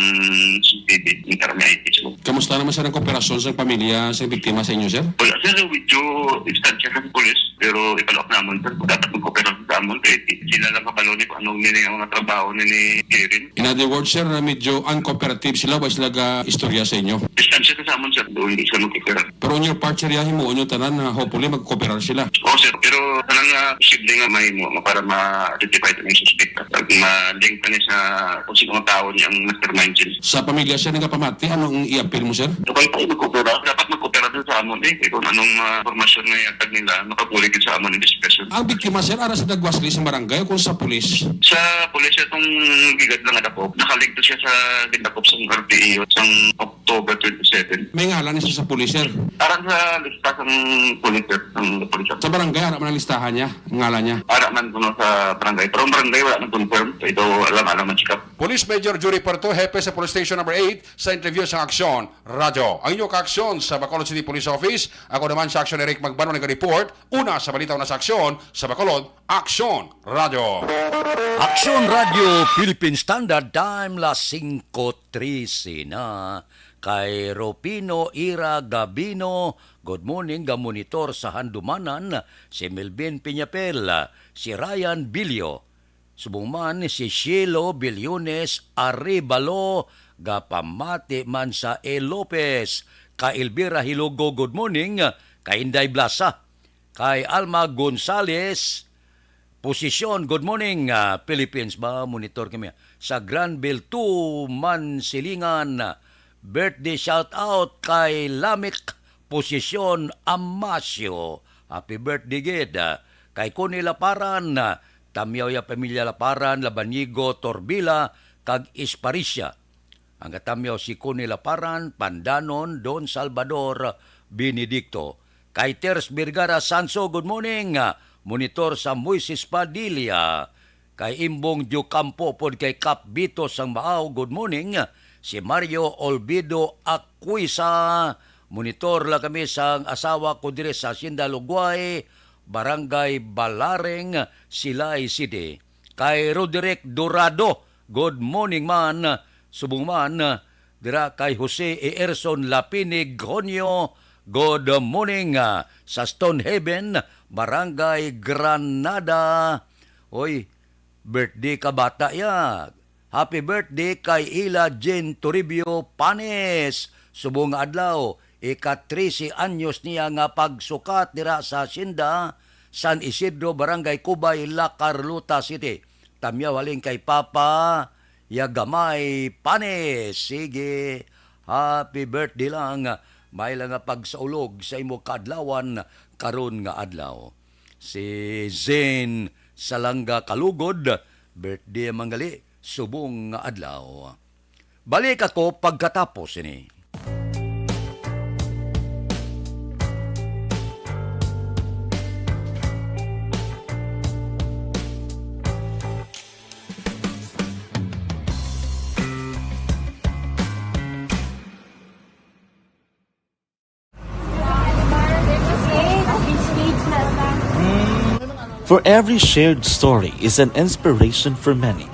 CTT, ni karami IT. Kamusta naman sir ang kooperasyon sa pamilya sa biktima sa inyo sir? Wala sir, medyo instansya sa polis, pero ipalok naman sir, dapat mag-cooperasyon sa amon, kaya sila lang kapalo ni kung anong nini ang mga trabaho ni Kevin. In other words sir, medyo uncooperative sila ba sila istorya sa inyo? Distansya sa amon sir, doon hindi sila mag-cooperate. Pero on your part sir, yahin mo, on yung tanan na hopefully mag-cooperar sila. Oo sir, pero tanang posible nga may mo para ma-identify ito ng suspect. Ma-link pa niya sa kung sino ang tao niya ang mastermind sila. Sa pamilya siya nagapamati, anong i-appeal mo sir? So kayo tayo mag-coopera, dapat mag-coopera doon sa amon kung anong formasyon na yatag nila, makapulit sa amon in this person. Ang biktima sir, ara sa Dagwasli sa barangay o kung sa pulis? Sa pulis itong bigat lang adakop, nakaligto siya sa Dindakop sa RPE sa October 27. May ngalan siya sa pulis sir? Arang sa lista ng pulis sir, ng pulis. Sa barangay, ara man ang listahan niya, ang ngalan niya? Ara man kuno sa barangay, pero ang barangay wala nang confirm, so ito alam man sikap. Police Major Jory Puerto, hepe sa Police Station number 8 sa interview sa Aksyon Radyo. Ang inyong kaaksyon sa Bacolod City Police Office, ako naman sa Aksyon Eric Magbano nag-report, una sa balita na sa Aksyon sa Bacolod, Aksyon Radyo. Aksyon Radio Philippine Standard Time las 5:13 na kay Ropino Ira Gabino. Good morning, gamonitor sa Handumanan si Melvin Piñapel, si Ryan Bilio. Subong man si Shielo Bilyones Arevalo, gapamati man sa E. Lopez, kay Elvira Hilogo, good morning, kay Inday Blasa, kay Alma Gonzales, posisyon, good morning, Philippines ba, monitor kami, sa Granville 2, Mansilingan, birthday shout out kay Lamik, posisyon, Amasio, happy birthday gid, kay Kuni Laparan, Tamyaw ya Pamilya Laparan, Labanigo, Torbila, kag Isparisya. Ang katamyaw si Kuni Laparan, Pandanon, Don Salvador, Benedicto. Kay Ters Birgara Sanso, good morning. Monitor sa Moises Padilla. Kay Imbong Diocampo, pod kay Cap Bito sang Maaw, good morning. Si Mario Olvido Aquisa, monitor la kami sang asawa ko dire sa Hacienda Lugway, Barangay Balareng, Silay City. Kay Roderick Dorado, good morning man, subong man, dira kay Jose Erson Lapinig Honyo, good morning, sa Stonehaven, Barangay Granada. Oy, birthday ka bata ya. Happy birthday kay Ila Jen Toribio Panes, subong adlaw. Ika-13 anyos niya nga pagsukat dira sa Hacienda, San Isidro, Barangay Cubay, La Carlota City. Tamya waling kay Papa Yagamay Panes. Sige, happy birthday lang. May lang nga pagsaulog sa imo kaadlawan karon nga adlaw. Si Zen Salanga Kalugod, birthday manggali, subong nga adlaw. Balik ako pagkatapos ini. For every shared story is an inspiration for many.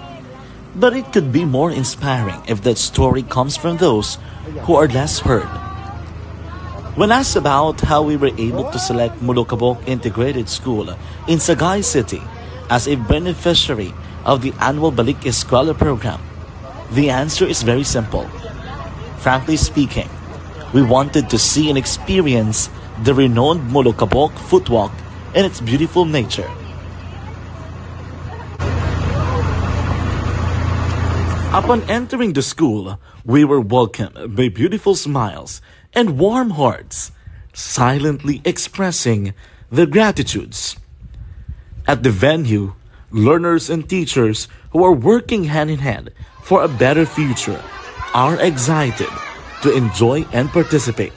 But it could be more inspiring if that story comes from those who are less heard. When asked about how we were able to select Mulukabok Integrated School in Sagay City as a beneficiary of the annual Balik Eskwela program, the answer is very simple. Frankly speaking, we wanted to see and experience the renowned Mulukabok footwalk in its beautiful nature. Upon entering the school, we were welcomed by beautiful smiles and warm hearts, silently expressing their gratitudes. At the venue, learners and teachers who are working hand in hand for a better future are excited to enjoy and participate.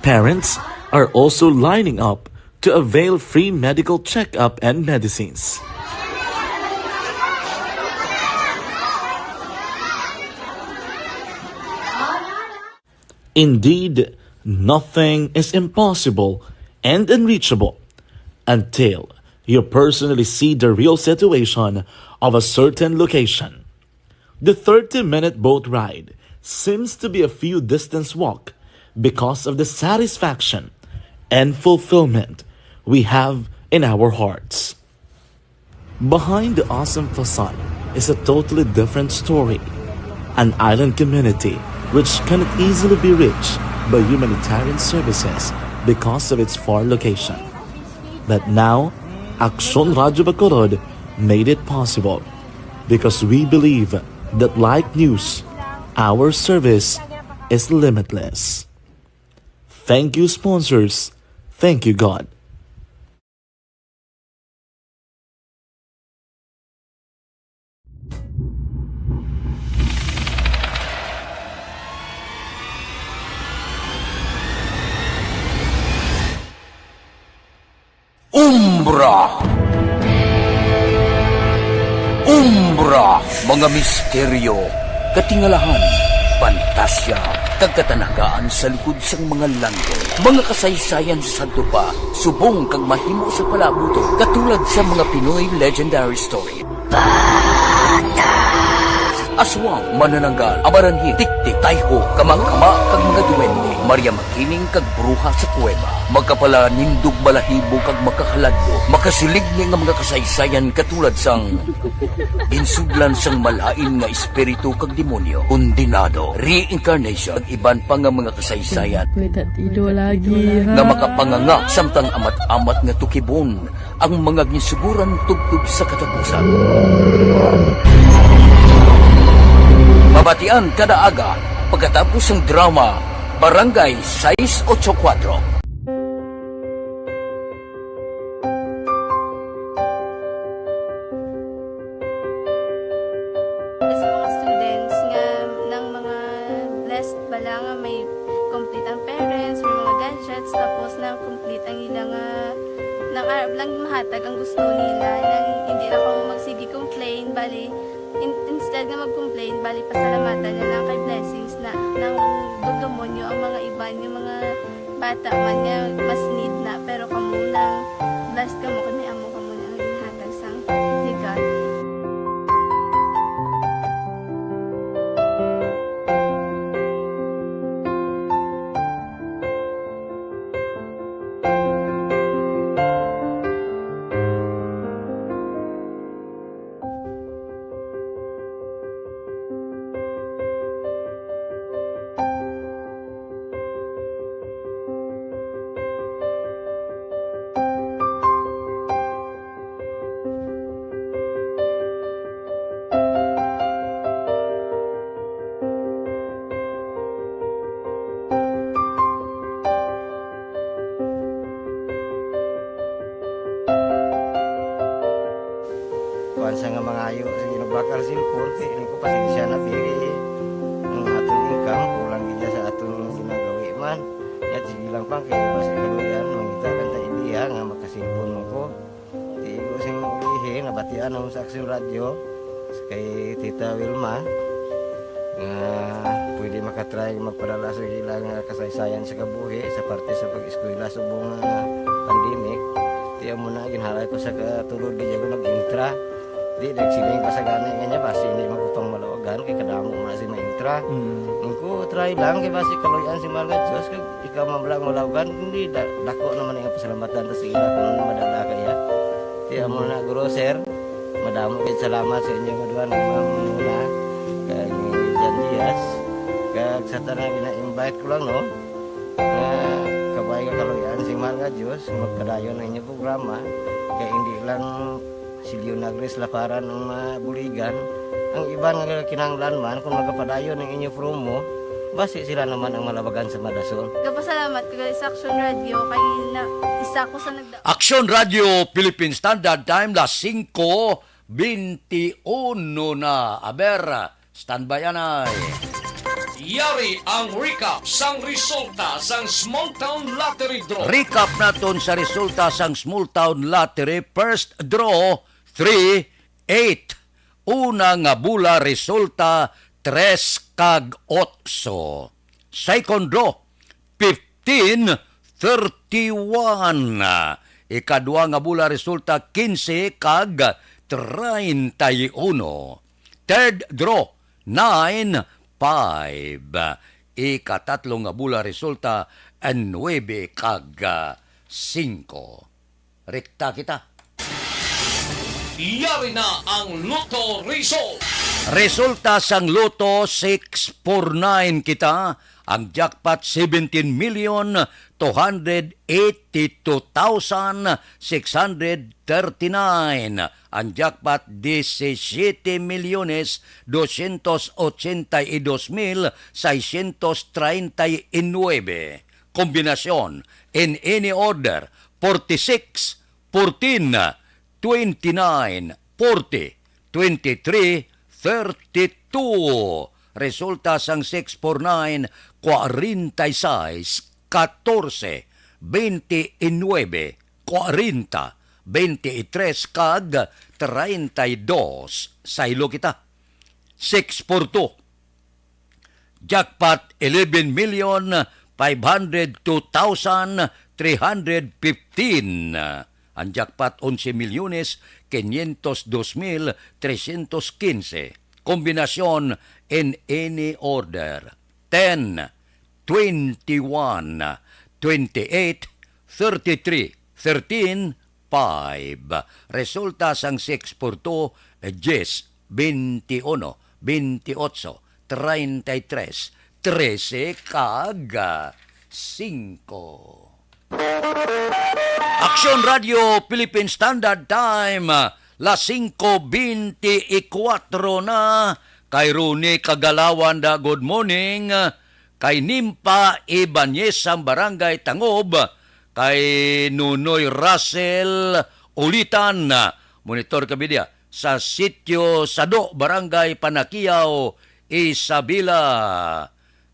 Parents are also lining up to avail free medical checkup and medicines. Indeed, nothing is impossible and unreachable until you personally see the real situation of a certain location. The 30-minute boat ride seems to be a few distance walk because of the satisfaction and fulfillment we have in our hearts. Behind the awesome facade is a totally different story. An island community which cannot easily be reached by humanitarian services because of its far location. But now, Aksyon Radyo Bacolod made it possible because we believe that like news, our service is limitless. Thank you, sponsors. Thank you, God. Umbra! Umbra! Mga misteryo, katingalahan, pantasya, kagkatanagaan sa likod sang mga langgo. Mga kasaysayan sa tupa, subong kag mahimo sa palabuto, katulad sa mga Pinoy legendary story. Aswang, manananggal, amaranhin, tiktik, tayho, kamang-kama, kag mga duwende, Maria Makining kag bruha sa kuweba, magkapala nindog balahibo kag makahaladlo, makasilig ni nga mga kasaysayan katulad sang ginsudlan sang malain nga espiritu kag demonyo, kondinado, reincarnation, kag iban pa nga mga kasaysayan nga makapanganga samtang amat-amat nga tukibon ang mga ginsuguran tugtog sa katapusan. Mabatian kada aga pagkatapos ng drama Barangay 684. Sa mga students nga ng mga blessed bala nga may complete ang parents, may mga gadgets, tapos na complete ang ilang nang arab lang mahatag ang gusto nila nang hindi na ako magsige complain bali instead nga mag-complain, bali pasalamatan na lang kay blessings na nang dudumonyo ang mga iban, yung mga bata man nga mas need na, pero kamo nang blessed kamo kami amo kamo na ang ginhatag sang God. Sa nga mga ayo sa ginubakal silpon hindi ko pasensya na biri ang atong income kulang gid sa atong ginagawi man at sige lang pang kay basta kaluyan mangita kan ta ideya nga makasilpon mo ko di ko sing ihi nabatian ang sa Aksyon Radyo kay Tita Wilma nga pwede makatry magpadala sa ilang kasaysayan sa kabuhi sa parte sa pag-eskwela subong pandemic di Di amo na ginhalay ko sa katulod di jago nag-intra. Di nagsiling pa sa gani kanya basi ini magupang malawagan kay kadamo man si ma-intra. Ko try lang kay basi kaloyan si Malga Diyos kay ikaw mablang malawagan hindi dako naman ang pasalamatan ta sa ila kung madala kaya. Di amo na guro sir. Madamo kay salamat sa inyo mga duwan muna. Kay Jan Diaz. Kag sa tanan gina-invite ko lang no. Kabay ka kaloyan si Malga Diyos magpadayon ang inyong programa kaya hindi lang si Leonagres Laparan ang mabuligan ang iba nga kinanglan man kung magpadayon ang inyong promo basi sila naman ang malabagan sa Madasol. Kapasalamat ko sa Action Radio kay na isa ko sa Action Radio Philippine Standard Time las 5:21 na. Aber, standby anay. Yari ang recap sang resulta sang Small Town Lottery Draw. Recap naton sa resulta sang Small Town Lottery. First draw, 3-8. Una nga bula resulta 3 kag 8. Second draw, 15-31. Ikadua nga bula resulta 15 kag 31. Third draw, 9-5. Ikatatlo nga bula resulta 9 kag 5. Rekta kita. Yari na ang Lotto result. Resulta sang Lotto 649 kita. Ang jackpot 17,282,639. Ang jackpot 17,282,639. Kombinasyon in any order 46, 14, 29, 40, 23, 32. Resulta sang 649, 46, 14, 29, 40, 23 kag 32. Saylo kita. 642. Jackpot 11,502,315. Ang jackpot 11,502,315. Kombinasyon in any order 10, 21, 28, 33, 13, 5. Resulta sang 642, 10, 21, 28, 33, 13 kag 5. Action Radio Philippine Standard Time las 5:24 na. Kay Rune Kagalawan da good morning. Kay Nimpa Ibanez ang Barangay Tangob. Kay Nunoy Russell Ulitan. Monitor kabidia sa Sitio Sado, Barangay Panakiyaw, Isabela.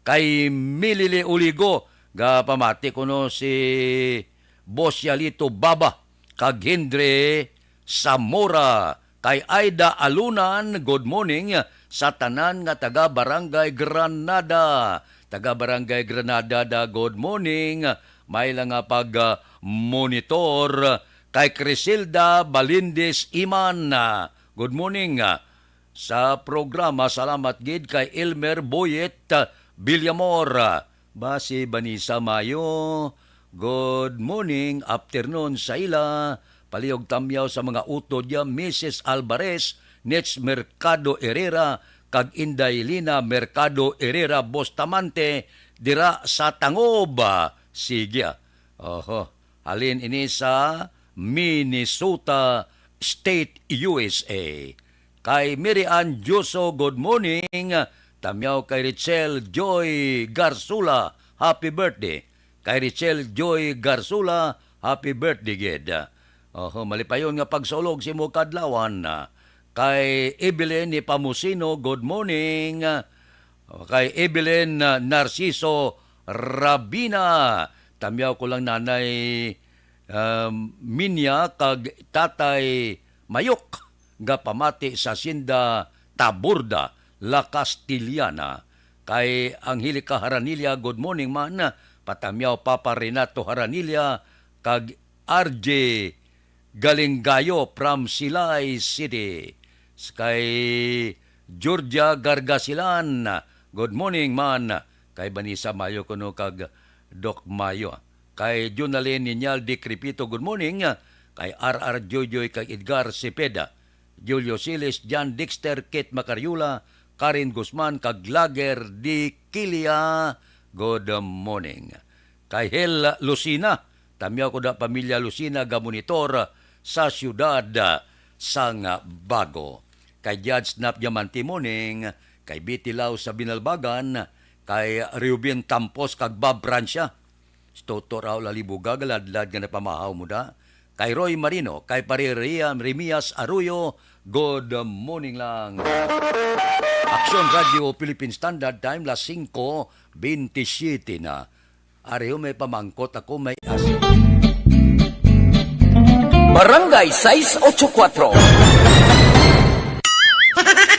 Kay Milili Uligo. Pamati ko no si Boss Yalito Baba. Kag Hindre Zamora. Kay Aida Alunan, good morning sa tanan nga taga Barangay Granada. Taga Barangay Granada da good morning. May lang nga pag monitor kay Crisilda Balindis Iman. Good morning sa programa. Salamat gid kay Elmer Boyet Villamor. Basi Banisa Mayo. Good morning, afternoon sa ila. Palihog tamyaw sa mga utod ya Mrs. Alvarez, Nets Mercado Herrera, kag Inday Lina Mercado Herrera Bustamante, dira sa Tangoba. Sige. Halin ini sa Minnesota State, USA. Kay Mary Ann Juso, good morning. Tamyaw kay Richelle Joy Garsula, happy birthday. Kay Richelle Joy Garsula, happy birthday, gid. Malipayon nga pagsulog si mo kadlawan. Kay Evelyn ni Pamusino, good morning. Kay Evelyn Narciso Rabina. Tamyaw ko lang nanay Minya kag tatay Mayok. Nga pamati sa Sinda Taburda, La Castillana. Kay Angelica Haranilla, good morning man. Patamyaw Papa Renato Haranilla kag RJ Galinggayo from Silay City. Kay Georgia Gargasilan. Good morning man. Kay Banisa Mayo kuno kag Doc Mayo. Kay Junalyn Ninyal Di Crepito, good morning. Kay R.R. Jojoy, kay Edgar Cepeda, Julio Siles, John Dexter, Kate Macariula, Karin Guzman, kag Lager Di Kilia, good morning. Kay Hel Lucina, tamyaw ko da pamilya Lucina, gamonitor sa siyudad sang Bago. Kay Judge Snap Diamante morning, kay Bitilaw sa Binalbagan, kay Reuben Tampos, kag Bob Francia, Toto raw lalibuga, galadlad nga napamahaw mo da. Kay Roy Marino, kay Pariria Remias Arroyo, good morning lang. Aksyon Radio Philippine Standard Time, las 5:27 na. Ariyo may pamangkot ako, may asin. Barangay 684.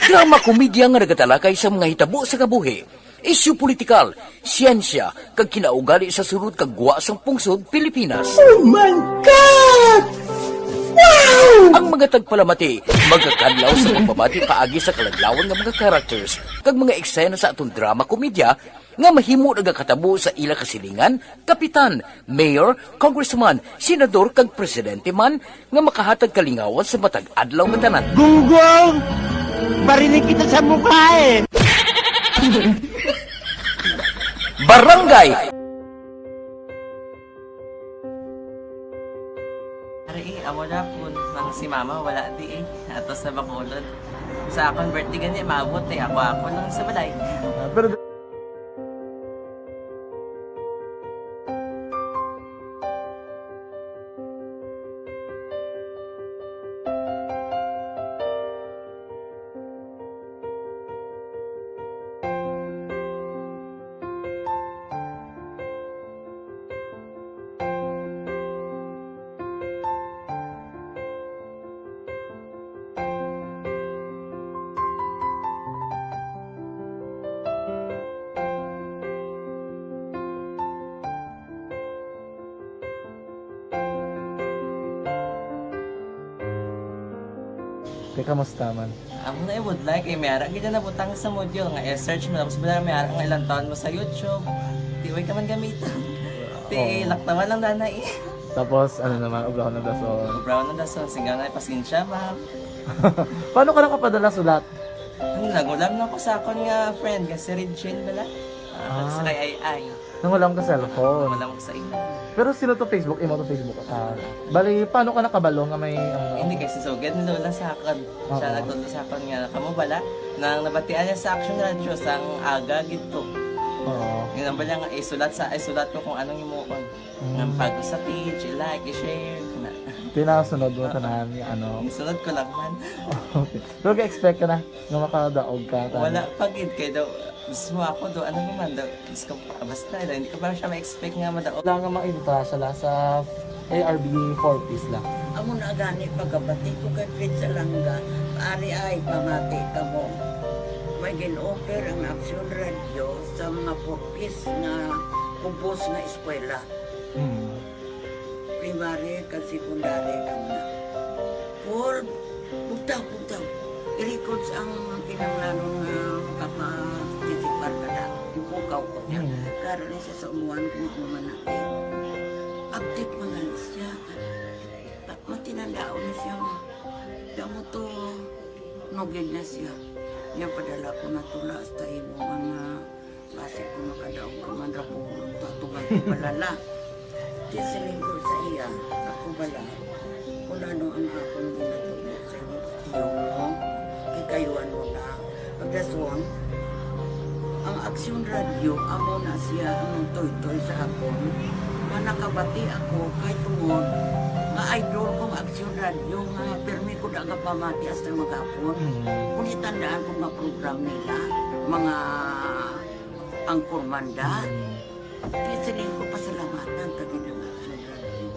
Drama komedya nga nagatalakay sa mga hitabo sa kabuhi, isyu politikal, siyensya, kag kinaugali sa sulod kag guwa sang pungsod Pilipinas. Oh my God! Wow! Ang mga tagpalamati, magkakadlaw sa pagbabati paagi sa kalaglawan nga mga characters kag mga eksena sa atong drama komedya nga mahimo nagakatabo sa ila kasilingan, kapitan, mayor, congressman, senador kag presidente man nga makahatag kalingawan sa matag adlaw nga tanan. Gunggong! Barinig kita sa mukha eh! Barangay! Ari, amo na po nang si mama wala di ato sa Bacolod. Sa akong birthday gani maabot ako nang sa balay. Pero kamusta man? Ako na would like mayara gid na butang sa module nga i-search mo tapos bala mayara nga ilang taon mo sa YouTube. Di way ka man gamitan. Ti laktawan lang danay. Tapos ano naman, brown na dason. Brown na dason singaw na pasensya ma'am. Paano ka nakapadala sulat? Nagulam na ko sa akon nga friend nga si Regine bala. Sa kay ay. Nangulam ka cellphone. Nangulam ko sa ina. Pero sino to Facebook? Imo to Facebook. Bali, paano ka nakabalo nga may... Hindi kasi sugad ni Lola sa akin. Siya nagtulo sa akin nga, kamo bala, nang nabatian niya sa Action Radio sang aga gito. Oo. Yun ang bala nga, isulat ko kung anong imuon. Nang pag sa page, i-like, i-share. Tinasunod mo tanahan yung ano. Isunod ko lang man. Okay. Pero ka-expect ka na nga makadaog ka. Wala, pagid kayo daw. Gusto mo ako do, ano naman daw, basta, hindi ko parang siya ma-expect nga madaog. Wala nga makita siya sa ARB 4 piece lang. Amo na gani pagkabati ko kay Fritz Alanga, paari ay pamati ka mo. May gin-offer ang Action Radio sa mga 4 piece na kubos na eskwela. Primary kag secondary ka na. For, bugtaw. I-record ang kinanglanong kapag-tisipar ka na. Ipukaw ko niya. Karoon niya sa umuan kung mamanaki. Update mga siya. Matinandao na siya. Damo to, nogin na siya. Niya padala ko na tula hasta imo mga klase ko makadaog ka man rapo. Tatugan ko balala. Tisiling ko sa iya. Ako bala. Kung ano ang akong ginatulog sa iyo. Tiyo mo. Kayuan mo na. Pagdaswang, ang Action Radio, amo na siya ang toy-toy sa akon. Manakabati ako kay tungod nga idol kong Action Radio nga permi ko na nga pamati hasta magapon. Kung itandaan ko nga program nila, mga angkormanda, tisiling ko pasalamatan kagin ang Action Radio.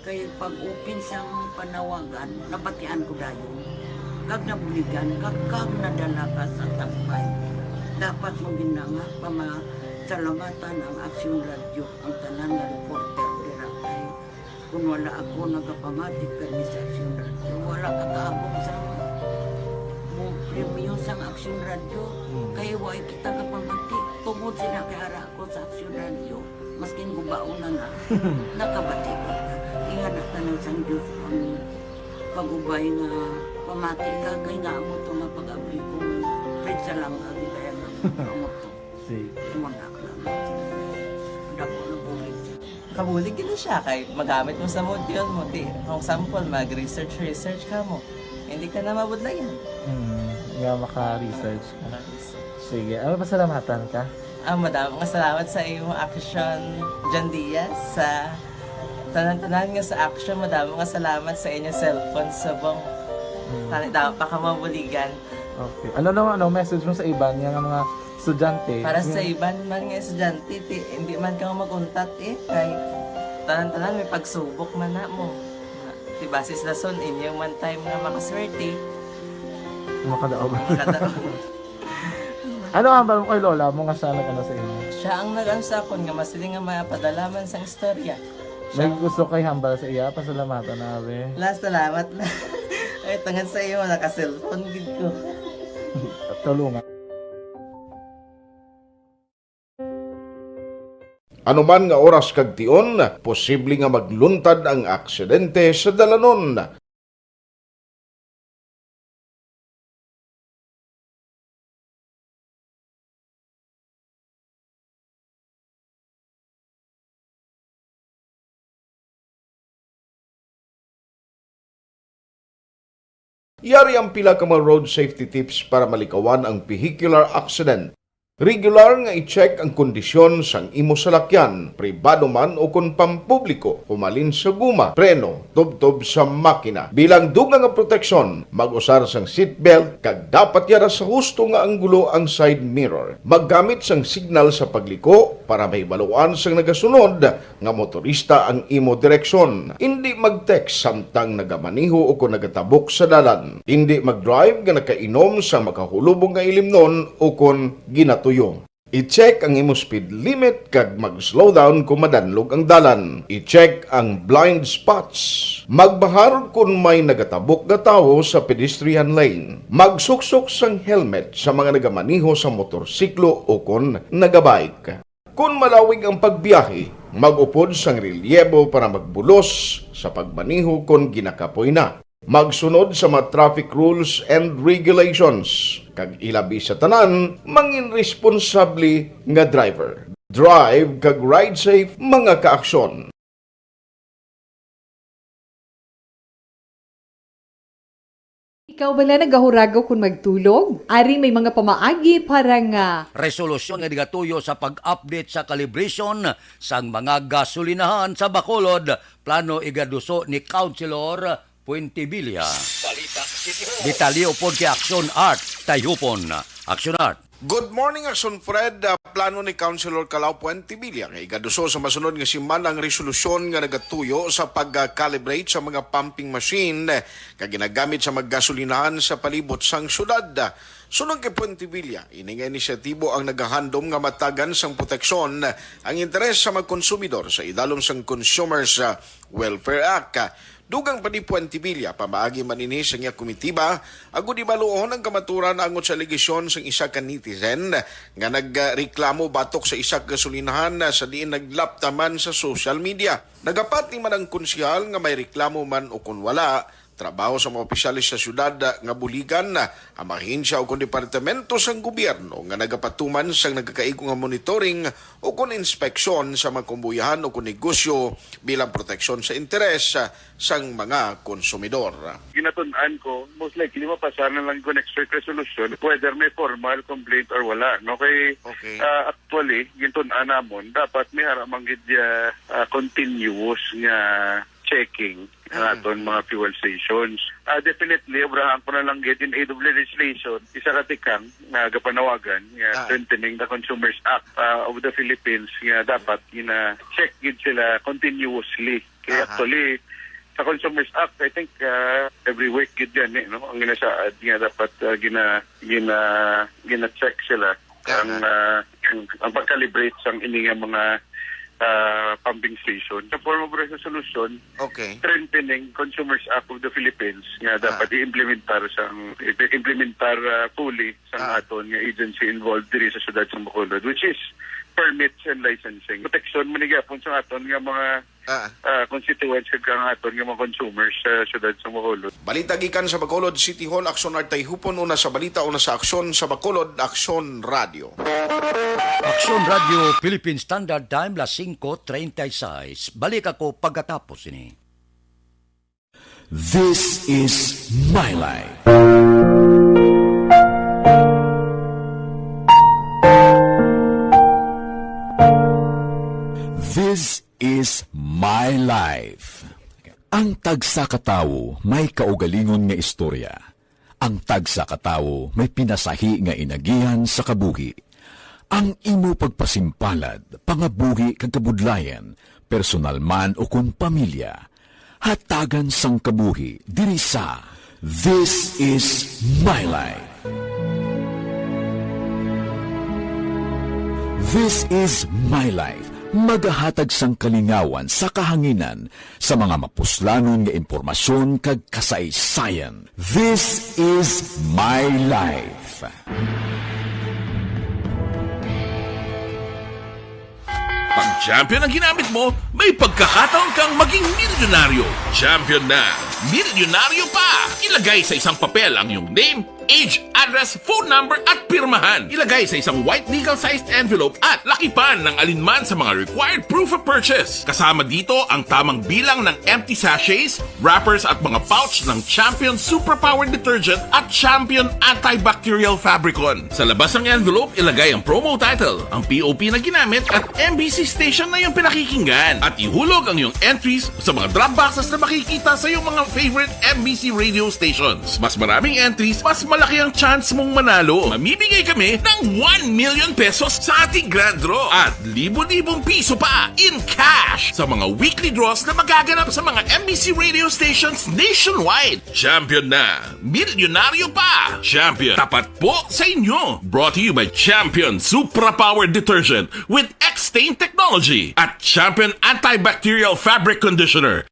Kaya pag-open siyang panawagan, nabatian ko dayon. Kag nabuligan, kag nadala ka sa tampay. Dapat mong ginanga, salamatan ang Action Radio, ang tanan nga reporter, dirakay. kung wala ako nagapamatik kami sa Action Radio. Wala kakaabot sa mo premium sa Action Radio. Kaya wala kita kapamatik. Tungod sila kay ara ako sa Action Radio. Maskin gubaon na nga. Nakabatik ko. Ihanap na ng Sang Diyos ang pag-ubay nga pamati ka. Kaya nga mo ito nga pag-abay kong pizza lang agi kaya nga mo ito. Muna ka lang. Dako na bulit siya. Kabulig gina siya kay magamit mo sa module mo. Di, kung sample, mag-research ka mo. Hindi ka na mabudlayan. Nga maka-research ka. Sige, pasalamatan ka? Madam, salamat sa iyong action, John Diaz. Sa tanan-tanan nga sa action, madam, salamat sa inyong cellphone sa bong. Dapat pa ka mabuligan. Okay. Ano message mo sa iba nga mga estudyante? Para sa iba man nga estudyante, hindi man ka maguntat kay tanan-tanan may pagsubok man na mo. Basis na son, inyong one time nga makaswerte. Makadaog. Ano ang balong kay Lola mo nga siya nag-ano sa inyo? Siya ang nag-ano sa akon nga masiling nga mapadalaman sa istorya. May gusto kay hambal sa iya, pasalamatan na be. Last salamat na. Ay, tangan sa iyo, naka-cellphone gid ko. Tulungan. Anuman nga oras kag tion, posible nga magluntad ang aksidente sa dalanon. Yari ang pila ka mga road safety tips para malikawan ang vehicular accident. Regular nga i-check ang kondisyon sang imo salakyan, pribado man o kung pampubliko, humalin sa guma, preno, tubtob sa makina. Bilang dugang nga proteksyon, mag-usar sang seatbelt, kag dapat yara sa husto nga anggulo ang side mirror. Maggamit sang signal sa pagliko para may baluan sang nagasunod nga motorista ang imo direksyon. Hindi mag-text samtang nagamaniho o kung nagatabok sa dalan. Hindi mag-drive nga nakainom sa makahulubong nga ilimnon o kung ginatuyo. I-check ang imo speed limit kag mag-slow down kung madanlog ang dalan. I-check ang blind spots. Magbahar kung may nagatabok nga tawo sa pedestrian lane. Magsuksok sang helmet sa mga nagamaniho sa motorsiklo o kung nagabike. Kung malawig ang pagbiyahe, mag-upod sang relyebo para magbulos sa pagmaniho kung ginakapoy na. Magsunod sa mga traffic rules and regulations. Kag ilabi sa tanan, mangin responsable nga driver. Drive kag ride safe mga kaaksyon. Ikaw bala nagahuragaw kung magtulog? Ari may mga pamaagi para nga resolusyon nga digatuyo sa pag-update sa calibration sang mga gasolinahan sa Bacolod. Plano igaduso ni Councilor Puentevilla. Detalye upod kay Action Art Tayupon. Action Art. Good morning, Action Fred. Plano ni Councilor Calao Puentevilla nga igaduso sa masunod nga simana ang resolusyon nga nagatuyo sa pag-calibrate sa mga pumping machine nga ginagamit sa maggasolinahan sa palibot sang syudad. Sunod kay Puentevilla, ini nga inisyatibo ang nagahandom nga matagan sang proteksyon ang interes sa magkonsumidor sa idalom sang Consumers Welfare Act. Dugang pa ni Puentevilla, pamaagi manini sa niya komitiba, ago di baluon ang kamaturan angot sa legisyon sang isa ka netizen nga nagreklamo batok sa isa gasolinahan sa diin naglaptaman sa social media. Nagapat ni man ang konsyal nga may reklamo man o kung wala, trabaho sa mga opisyalis sa syudad nga buligan, amahin siya o kung departamento sang gobyerno nga nagapatuman sang nagkakaigong nga monitoring o kung inspeksyon sa mga kumbuyahan o kung negosyo bilang proteksyon sa interes sang mga konsumidor. Ginatundaan ko, most likely mapasanan lang ko next week resolution whether may formal complaint or wala. No? Okay. Actually, ginatundaan namon, dapat may haramang continuous nga checking aton mga fuel stations. Definitely, obrahan ko na lang get in aid of legislation, isa katikang nga gapanawagan nga strengthening the Consumers Act of the Philippines nga dapat check gid sila continuously. Kaya actually, sa Consumers Act, I think every week gid yan no? Ang ginasaad nga dapat gina-check sila ang pag-calibrate sang ining mga pumping station. Sa form of resolution, strengthening Consumers Act of the Philippines nga dapat i-implementar fully sa aton nga agency involved diri sa siyudad sa Bacolod, which is permits and licensing. Protection manigapon sa aton nga mga constituents kag nga aton nga mga consumers sa siyudad sa Bacolod. Balita gikan sa Bacolod City Hall, Aksyon Artay Hupon, una sa balita, una sa aksyon sa Bacolod, Aksyon Radio. Aksyon Radio Philippine Standard Time, las 5:36. Balik ako pagkatapos ini. This is my life. This is my life. Ang tagsakatawo may kaugalingon nga istorya. Ang tagsakatawo may pinasahi nga inagihan sa kabuhi. Ang imo pagpasimpalad, pangabuhi kag kabudlayan, personal man o kung pamilya, hatagan sang kabuhi diri sa This is my life. This is my life. Magahatag sang kalingawan sa kahanginan sa mga mapuslanon nga impormasyon kag kasaysayan. This is my life. Pag champion ang ginamit mo, may pagkakataon kang maging milyonaryo. Champion na, milyonaryo pa! Ilagay sa isang papel ang iyong name, age, address, phone number at pirmahan. Ilagay sa isang white legal-sized envelope at lakipan ng alinman sa mga required proof of purchase. Kasama dito ang tamang bilang ng empty sachets, wrappers at mga pouch ng Champion Superpower Detergent at Champion Antibacterial Fabricon. Sa labas ng envelope, ilagay ang promo title, ang POP na ginamit at MBC station na yung pinakikinggan. At ihulog ang iyong entries sa mga drop boxes na makikita sa iyong mga favorite MBC radio stations. Mas maraming entries, mas malaki ang chance mong manalo. Mamimigay kami ng 1 million pesos sa ating grand draw at libo-libong piso pa in cash sa mga weekly draws na magaganap sa mga MBC radio stations nationwide. Champion na, milyonaryo pa. Champion, tapat po sa inyo. Brought to you by Champion Superpower Detergent with X-Stain Technology at Champion Antibacterial Fabric Conditioner.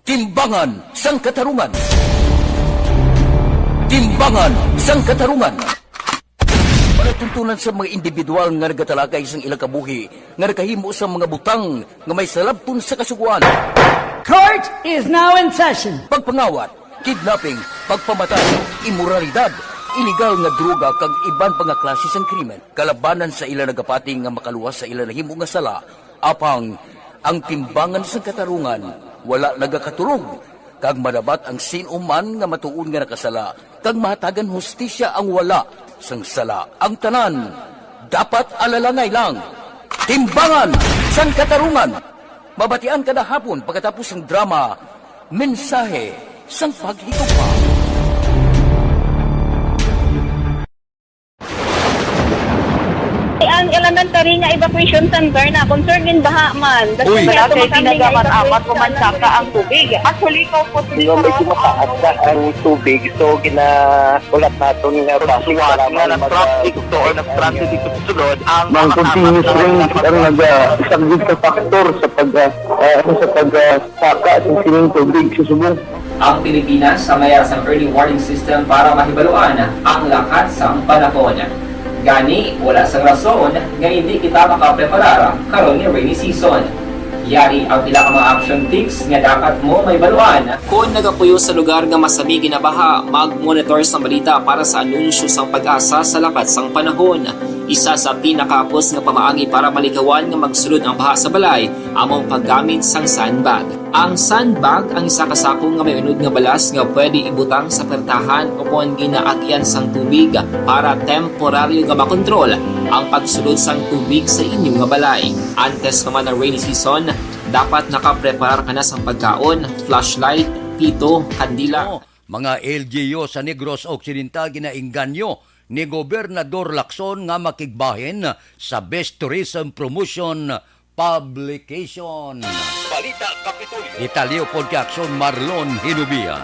Timbangan sang katarungan. Timbangan sang katarungan. Panatuntunan sa mga individual nga nagatalakay sang ilang kabuhi nga nakahimo sa mga butang nga may salabton sa kasuguan. Court is now in session. Pagpangawat, kidnapping, pagpamatay, imoralidad, iligal nga droga kag iban pa nga klase sang krimen. Kalabanan sa ilang nagapating nga makaluwas sa ilang nahimo nga sala, apang ang timbangan sang katarungan wala nagakatulog, kag madabat ang sinuman nga matuon nga nakasala, kag mahatagan hustisya ang wala sang sala. Ang tanan, dapat alalangay lang. Timbangan sang katarungan. Mabatian kada hapon pagkatapos ng drama, mensahe sang paghigugma. Ang elementary nga evacuation center na concern din baha man. Uy, kasi pinagamat-amat kumansaka ang tubig. Actually, ikaw po medyo mataas na ang tubig. So, ginaulat natin nga pasuwat nga nag-traffic to or nag-transit dito sa sulod. Ang continuous rain ang nag-isagid sa faktor sa pagsaka at sining tubig sa subong. Ang Pilipinas sa mayroon sa early warning system para mahibaluan ang lakat sa panahon. Gani, wala sa rason nga hindi kita makapreparar karon ni rainy season. Yari ang pila ka mga action tips nga dapat mo may baluan. Kung nagapuyo sa lugar nga masabi ginabaha, mag-monitor sa balita para sa anunsyo sang pag-asa sa lakat sang panahon. Isa sa pinakapos nga pamaagi para malikawan nga magsulod ang baha sa balay, among paggamit sang sandbag. Ang sandbag ang isa kasakong nga may unod nga balas nga pwede ibutang sa pertahan upon ginaagyan sang tubig para temporaryo nga makontrol ang pagsulod sang tubig sa inyong nga balay. Antes naman ng rainy season, dapat nakapreparar ka na sang pagkaon, flashlight, pito, kandila. Mga LGU sa Negros Occidental ginainganyo ni Gobernador Lacson nga makigbahin sa Best Tourism Promotion Publication. Balita Kapitolyo. Italyo po kay Aksyon Marlon Hinubia.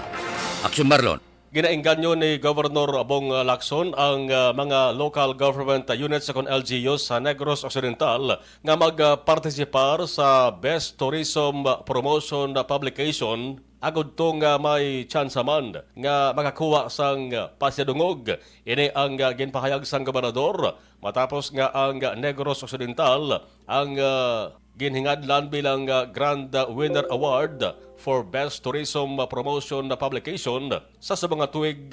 Aksyon Marlon. Ginaengganyo ni Governor Bong Lacson ang mga local government units sa LGUs sa Negros Occidental nga magpartisipar sa Best Tourism Promotion Publication agud tong may chance man nga makakuha sang pasidungog. Ini ang ginpahayag sang gobernador matapos nga ang Negros Occidental ang ginhingadlan bilang Grand Winner Award for Best Tourism Promotion Publication sa mga tuig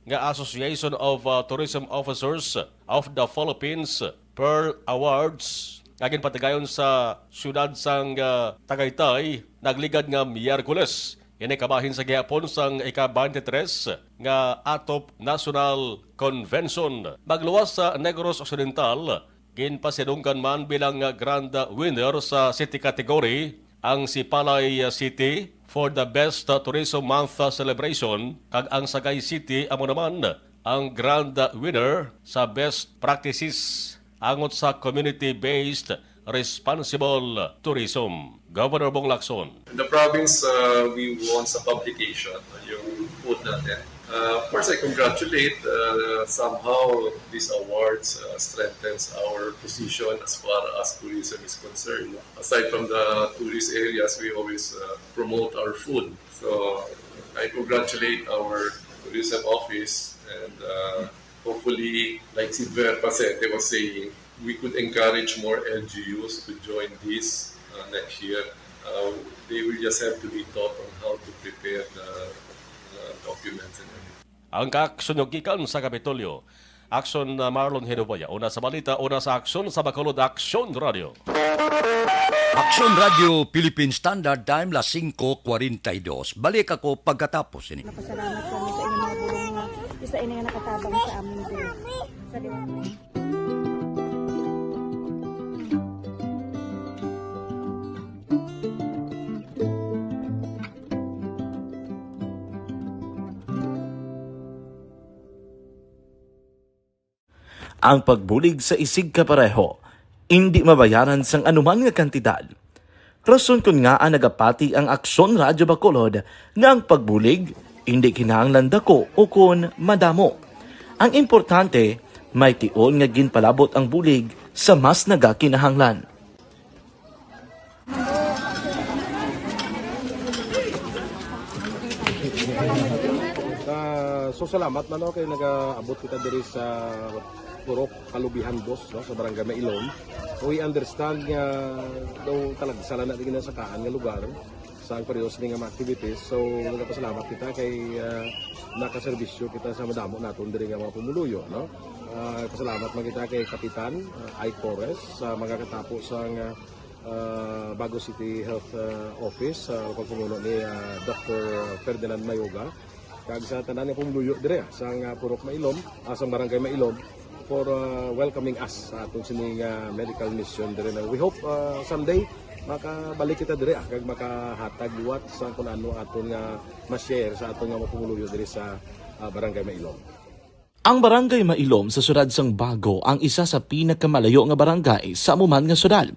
nga Association of Tourism Officers of the Philippines Pearl Awards. Agin patigayon sa siyudad sang Tagaytay, nagligad nga Miyerkules. Ini kabahin sa gihapon sang ika-23 nga Atop National Convention. Magluwas sa Negros Occidental, ginpasidungkan man bilang Grand Winner sa city category ang Sipalay City for the Best Tourism Month Celebration, kag ang Sagay City amo naman ang Grand Winner sa Best Practices angot sa Community-Based Responsible Tourism. Governor Bong Lacson. In the province, we won sa publication, yung food natin. Of course, I congratulate. Somehow, these awards strengthens our position as far as tourism is concerned. Aside from the tourist areas, we always promote our food. So, I congratulate our tourism office and hopefully, like si Ver Pasete was saying, we could encourage more LGUs to join this next year. They will just have to be taught on how to prepare the documents and everything. Ang kaaksyon gikan sa Kapitolyo. Aksyon Marlon Hinoboya. Una sa balita, una sa aksyon sa Bacolod Aksyon Radio. Aksyon Radio Philippine Standard Time las 5:42. Balik ako pagkatapos ini. Napasalamat kami sa inyong mga bulong na isa ini nga nakatabang sa amin din. Sa Ang pagbulig sa isig kapareho, hindi mabayaran sang anuman nga kantidad. Rason kun nga ang nagapati ang Aksyon Radyo Bacolod nga ang pagbulig, hindi kinahanglan dako o kun madamo. Ang importante, may tion nga ginpalabot ang bulig sa mas nagakinahanglan. So salamat man kay nag-abot kita diri sa Purok Kalubihan Boss, no, sa Barangay Mailom. We understand nga daw talaga sala na din sa kaan nga lugar sa periodos ning mga activities. So nagpasalamat kita kay nakaserbisyo kita sa madamo naton diri nga mga pumuluyo, no. Pasalamat man kita kay Kapitan I. Torres sa mga katapos sang Bago City Health Office sa pagpumuno ni Dr. Ferdinand Mayoga. Kag sa tanan nga pumuluyo dire sa Purok Mailom, sa Barangay Mailom for welcoming us sa atong sining medical mission dire. We hope someday makabalik kita dire kag makahatag liwat sa kun ano aton nga ma-share sa aton nga mapumuluyo dire sa Barangay Mailom. Ang Barangay Mailom sa siyudad sang Bago ang isa sa pinakamalayo nga barangay sa amuman nga siyudad.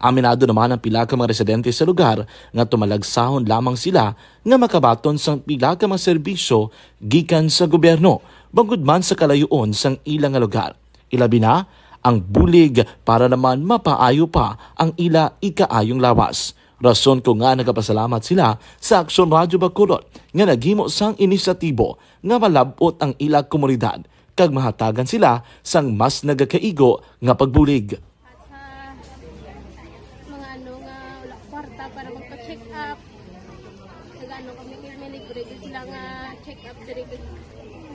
Aminado naman ang pila ka mga residente sa lugar nga tumalagsahon lamang sila nga makabaton sang pila ka mga serbisyo gikan sa gobyerno bangod man sa kalayoon sang ilang nga lugar. Ilabi na ang bulig para naman mapaayo pa ang ila ikaayong lawas. Rason ko nga nagapasalamat sila sa Aksyon Radyo Bacolod nga naghimo sang inisyatibo nga malabot ang ila komunidad kag mahatagan sila sang mas nagakaigo nga pagbulig. Mga ano nga wala kwarta para magpa-check up. Nagano kami libre sila nga check up diri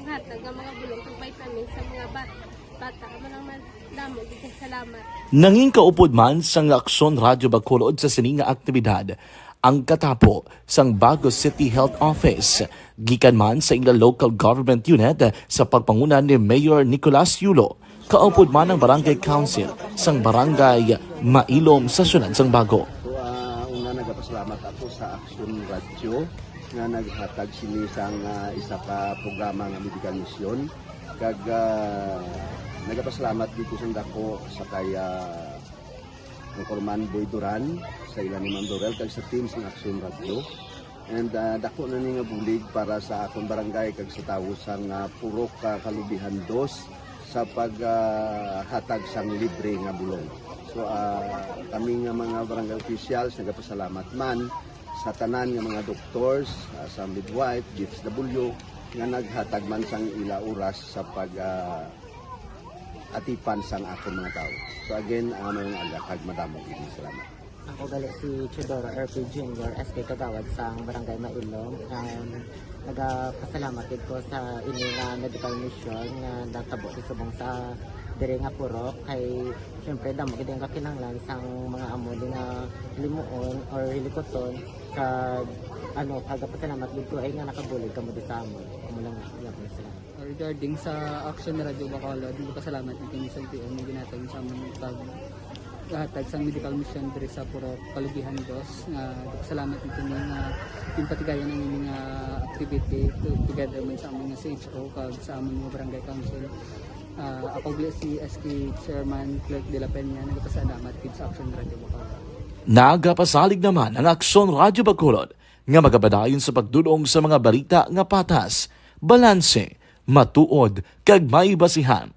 hatag nga mga bulong kag vitamin sa mga bata man ang damo gid salamat. Nanging kaupod man sang Aksyon Radyo Bacolod sa sining nga aktibidad ang katapo sang Bago City Health Office gikan man sa ilang local government unit sa pagpanguna ni Mayor Nicolas Yulo. Kaupod man ang Barangay Council sang Barangay Mailom sa siyudad sang Bago. So una nagapasalamat ako sa Aksyon Radio nga naghatag sini sang isa ka programa nga medical mission kag nagapasalamat dito sa dako sa kaya ng Corman Boy Duran sa ilan ni Ma'am Dorel kag sa team sa Aksyon Radio And dako na ni nga bulig para sa akong barangay kag sa tawo sang purok kalubihan 2 sa paghatag sang libre nga bulong. So kami nga mga barangay officials nagapasalamat man sa tanan nga mga doctors, sa midwife, DFW nga naghatag man sang ila oras sa atipan sang akong mga tao. So again, may agakag madamo gid salamat. Ako gali si Chidoro RP Jr. SK Kagawad sa Barangay Mailong. Nagapasalamat ko sa ini nga medical mission nga natabo subong sa diri nga purok kay syempre damo gid ang kakinahanglan sang mga amuli nga limuon or hilikoton kag pagapasalamat dito ay nga nakabulig kamo sa amon. Amo lang gyapon sila. Regarding sa action na Radyo Bacolod, pasalamat natin sa LTO nga ginatag sa amon hatag sa medical mission diri sa Purok Kalubihan 2 nga salamat nito nga yung patigayon ng mga activity together man sa among CHO kag sa among mga barangay council. Ako si SK Chairman Clerk de la Peña nagpasalamat kid sa Action Radio Bacolod. Nagapasalig naman ang Aksyon Radyo Bacolod nga magabadayon sa pagdulong sa mga balita nga patas, balanse, matuod kag may basihan.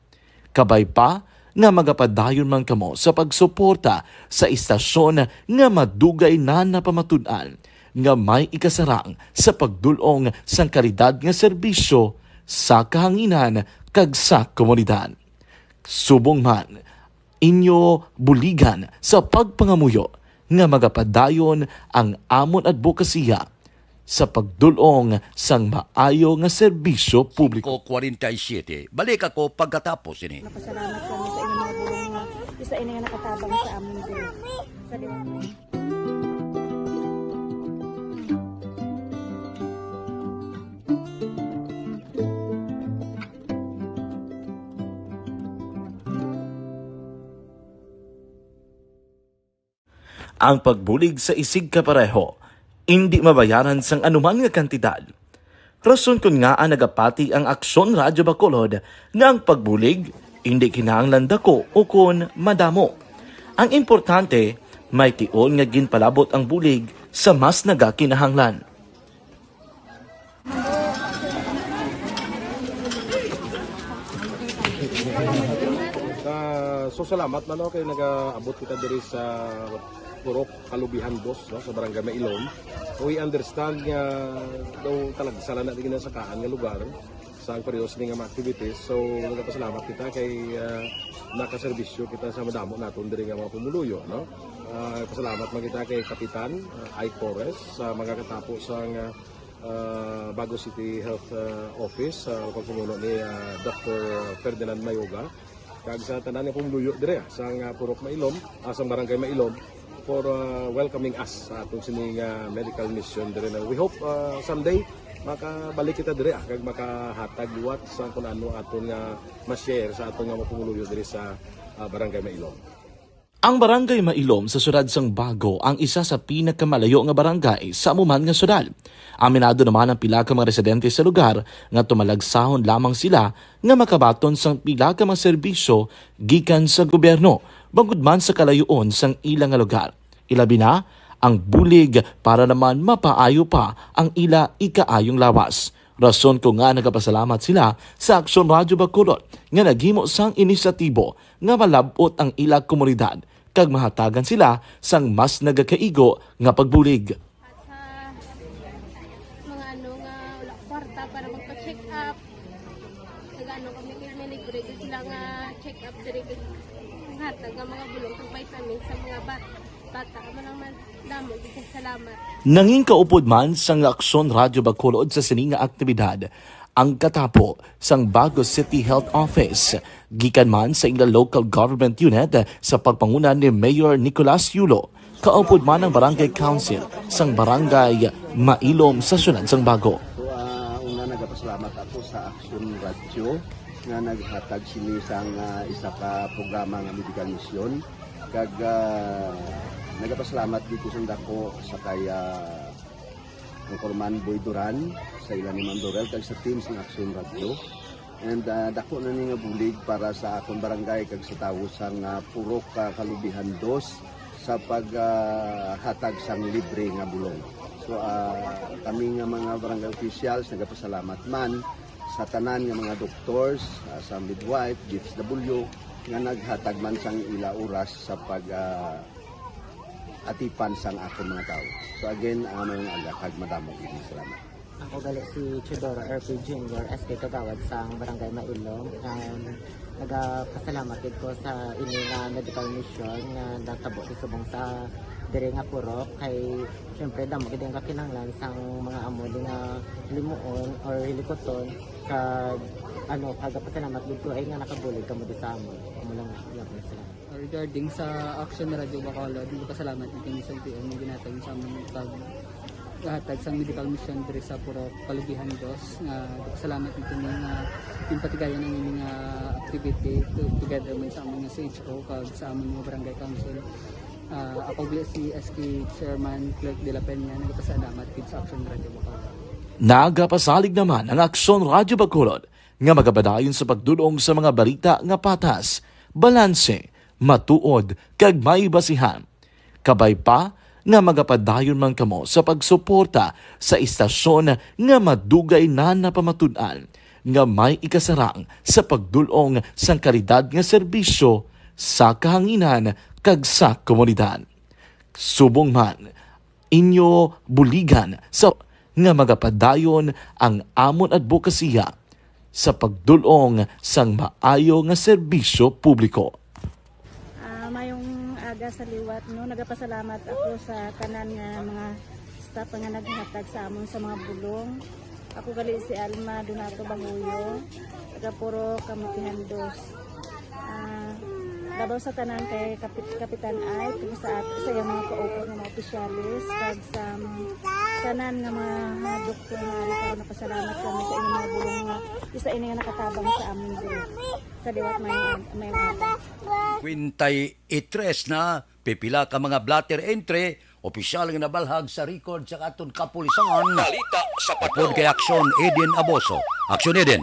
Kabay pa nga magapadayon man kamo sa pagsuporta sa istasyon nga madugay na napamatud-an nga may ikasarang sa pagdulong sang kalidad nga serbisyo sa kahanginan kag sa komunidad. Subong man inyo buligan sa pagpangamuyo nga magapadayon ang amon advokasya sa pagdulong sang maayo nga serbisyo publiko. 47. Balik ako pagkatapos ini. Napasalamat kami sa inyong mga bulong nga isa ini nga nakatabang sa amin din. Sa Ang pagbulig sa isig kapareho, hindi mabayaran sang anuman nga kantidad. Rason kun nga ang nagapati ang Aksyon Radyo Bacolod nga ang pagbulig hindi kinahanglan dako o kun madamo. Ang importante, may tion nga ginpalabot ang bulig sa mas nagakinahanglan. So salamat man kay nagaabot kita diri sa Purok Kalubihan 2 no, sa Barangay Mailom. We understand nga daw talaga sala na din sa kaan nga lugar sa periodos ni nga activities. So nagapasalamat kita kay nakaserbisyo kita sa madamo naton diri nga mga pumuluyo no. Pasalamat man kita kay Kapitan I. Torres sa mga katapo sa Bago City Health Office sa pagpumuno ni Dr. Ferdinand Mayoga kag sa tanan nga pumuluyo diri sa Purok Mailom, sa Barangay Mailom for welcoming us sa atong sining medical mission diri na. We hope someday makabalik kita diri kag makahatag liwat sa kun ano aton nga ma-share sa aton nga mapumuluyo diri sa Barangay Mailom. Ang Barangay Mailom sa syudad sang Bago ang isa sa pinakamalayo nga barangay sa amuman nga syudad. Aminado naman ang pila ka mga residente sa lugar nga tumalagsahon lamang sila nga makabaton sang pila ka mga serbisyo gikan sa gobyerno bangod man sa kalayoon sang ilang nga lugar. Ilabi na ang bulig para naman mapaayo pa ang ila ikaayong lawas. Rason ko nga nagapasalamat sila sa Aksyon Radyo Bacolod nga naghimo sang inisyatibo nga malabot ang ila komunidad kag mahatagan sila sang mas nagakaigo nga pagbulig. Mga nga wala kwarta para magpa-check up. Nagano kami libre sila nga check up diri hatag nga mga bulong ng vitamin sa mga bata. Amo naman damo gid salamat. Nanging kaupod man sang Aksyon Radyo Bacolod sa sining nga aktibidad ang katapo sang Bago City Health Office gikan man sa ilang local government unit sa pagpanguna ni Mayor Nicolas Yulo. Kaupod man ang Barangay Council sang Barangay Mailom sa syudad sang Bago. So una nagapasalamat ako sa Aksyon Radio nga naghatag sini sang isa ka programa nga medical mission kag nagapasalamat dito sa dako sa kaya ang Corman Boy Duran sa ilan ni Mandorel kag sa team sa Aksyon Radio. And dako na ni nga bulig para sa akong barangay kag sa tawo sang Purok Kalubihan 2 sa paghatag sang libre nga bulong. So kami nga mga barangay officials nagapasalamat man sa tanan nga mga doctors, sa midwife, DFW nga naghatag man sang ila oras sa pag atipan sang akong mga tao. So again, may agakag madamo gid salamat. Ako gali si Chidoro RP Jr. SK Kagawad sa Barangay Mailong. Nagapasalamat ko sa ini nga medical mission nga natabo subong sa diri nga purok kay syempre damo gid ang kakinahanglan sang mga amodi nga limuon or hilikoton kag pagpasalamat gid ko ay nga nakabulig kamo sa amon. Amo lang gyapon sila. Regarding sa Action Radio Bacolod, dili pasalamat ni kini sa LTO nga ginatag sa amon pag hatag sang medical mission diri sa Purok Kalubihan 2 nga salamat nito nga impatigayon ang mga activity together man sa among CHO kag sa among mga barangay council. Ako si SK Chairman Clerk de la Peña nagpasalamat kid sa Action Radio Bacolod. Nagapasalig naman ang Aksyon Radio Bacolod nga magabadayon sa pagdulong sa mga balita nga patas, balanse, matuod kag may basihan. Kabay pa nga magapadayon man kamo sa pagsuporta sa istasyon nga madugay na napamatud-an nga may ikasarang sa pagdulong sang kalidad nga serbisyo sa kahanginan kag sa komunidad. Subong man inyo buligan sa nga magapadayon ang amon advokasya sa pagdulong sang maayo nga serbisyo publiko. Mayong aga sa liwat, no, nagapasalamat ako sa tanan nga mga staff nga naghatag sa amon sa mga bulong. Ako gali si Alma Donato Banguyo, taga Puro Kamutihan 2. Labaw sa tanan kay Kapitan Ay, sa iyang mga kaupo ng mga opisyalis, kag sa tanan nga mga doktor nga karon napasalamat kami sa inyong mga bulong nga isa ini nga nakatabang sa amin diri sa liwat may ata. Quintay itres na pipila ka mga blatter entry opisyal nga nabalhag sa record sa aton kapulisan. Balita sa Pod kay Aksyon Eden Aboso. Aksyon Eden.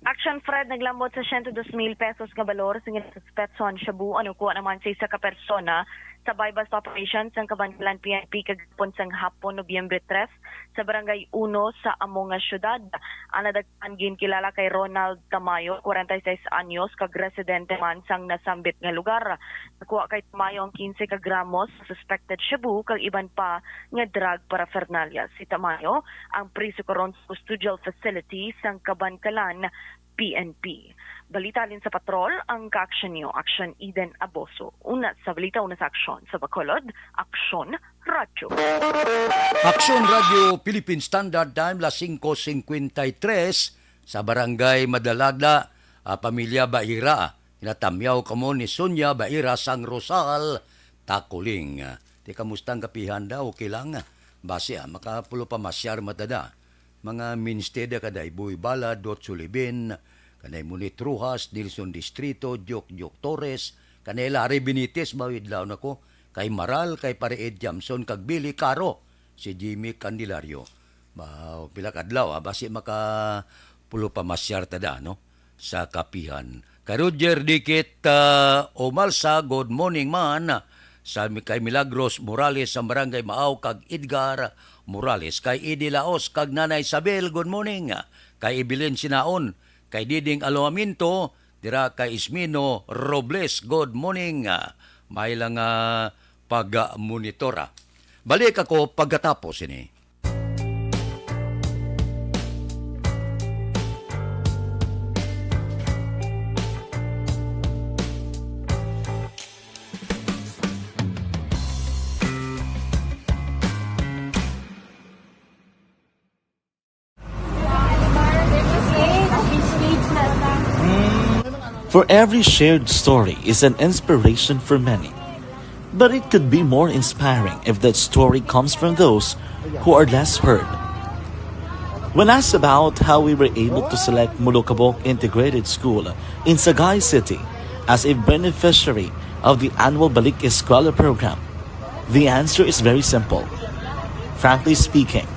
Action Fred naglamot sa 102,000 pesos nga balor sa suspetson shabu ano kuha naman sa isa ka persona sa bypass operations ng Kabankalan PNP kagapon sang hapon Nobyembre 3 sa barangay 1 sa among nga syudad. Ang nadagpan kilala kay Ronald Tamayo, 46 anyos, kag residente man sang nasambit nga lugar. Nakuha kay Tamayo ang 15 ka gramos suspected shabu kag iban pa nga drug paraphernalia. Si Tamayo ang priso karon sa custodial facility sang Kabankalan PNP. Balita din sa patrol ang ka-action nyo, Action Eden Aboso. Una sa balita, una sa aksyon. Sa Bacolod, Aksyon Radio. Aksyon Radio Philippine Standard Time, las 5:53 sa Barangay Madalagda, Pamilya Baira. Inatamyaw kamo ni Sonia Baira sang Rosal, Takuling. Di kamustang kapihan daw, okay lang. Base makapulo pa masyar matada. Mga ministeda kaday Boy Bala, Dot Sulibin, kanay Munit Rujas, Dilson Distrito, Jok Torres, kanay Larry Benitez, bawid laon ako, kay Maral, kay Pareed Jamson, kag Billy Caro, si Jimmy Candelario. Pilak adlaw, basi maka pulo pa masyar tada, no? Sa kapihan. Kay Roger Dikit Omalsa, good morning man, sa kay Milagros Morales sa Barangay Maaw, kag Edgar Morales, kay Idi Laos, kag Nanay Isabel, good morning. Kay Ibilin Sinaon, kay Diding Aloaminto, dira kay Ismino Robles, good morning. May lang pag-monitora. Balik ako pagkatapos ini. For every shared story is an inspiration for many. But it could be more inspiring if that story comes from those who are less heard. When asked about how we were able to select Mulukabok Integrated School in Sagay City as a beneficiary of the annual Balik Eskwela program, the answer is very simple. Frankly speaking,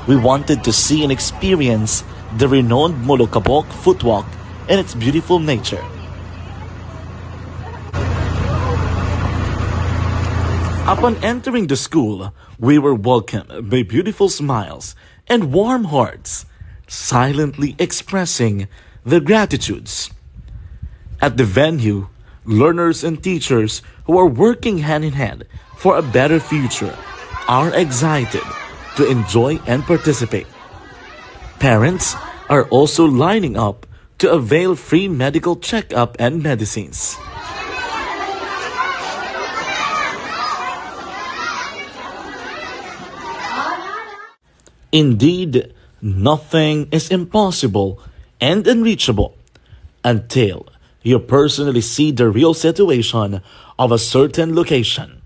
we wanted to see and experience the renowned Mulukabok footwalk in its beautiful nature. Upon entering the school, we were welcomed by beautiful smiles and warm hearts, silently expressing their gratitudes. At the venue, learners and teachers who are working hand in hand for a better future are excited to enjoy and participate. Parents are also lining up to avail free medical checkup and medicines. Indeed, nothing is impossible and unreachable until you personally see the real situation of a certain location.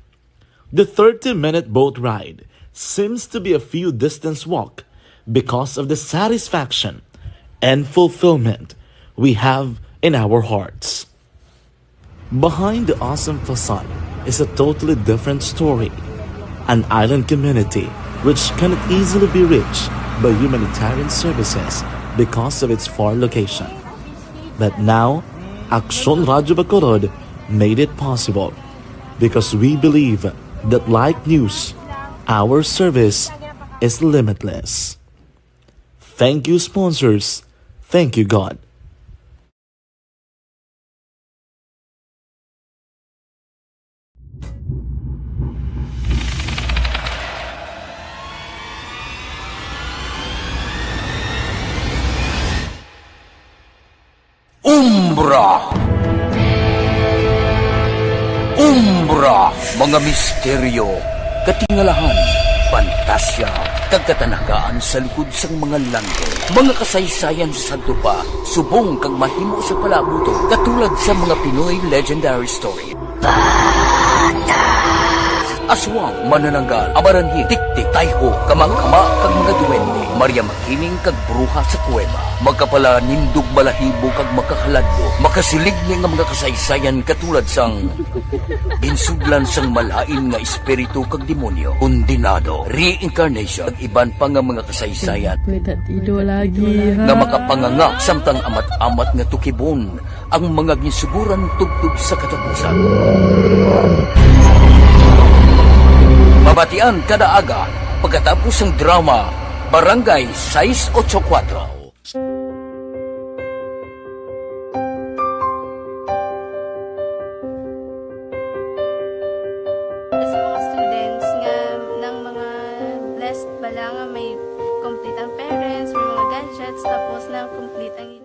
The 30-minute boat ride seems to be a few distance walk because of the satisfaction and fulfillment we have in our hearts. Behind the awesome facade is a totally different story. An island community which cannot easily be reached by humanitarian services because of its far location. But now, Aksyon Radio Bacolod made it possible because we believe that like news, our service is limitless. Thank you, sponsors. Thank you, God. Umbra, mga misteryo, katingalahan, pantasya, kagkatanagaan sa likod sang mga langit. Mga kasaysayan sa dupa, subong kag mahimo sa palabuto, katulad sa mga Pinoy legendary story. Aswang, manananggal, amaranhit, tiktik, tayho, kamang-kama, kag mga duwende, Maria Makining kag bruha sa kuweba, magkapala nindog balahibo kag makahaladlo, makasilig ni nga mga kasaysayan katulad sang ginsudlan sang malain nga espiritu kag demonyo, undinado, reincarnation, kag iban pa nga mga kasaysayan nga makapanganga samtang amat-amat nga tukibon ang mga ginsuguran tugtog sa katapusan. Mabatian kada aga pagkatapos ng drama Barangay 684. Sa mga students nga ng mga blessed bala nga may complete ang parents, may mga gadgets, tapos na complete ang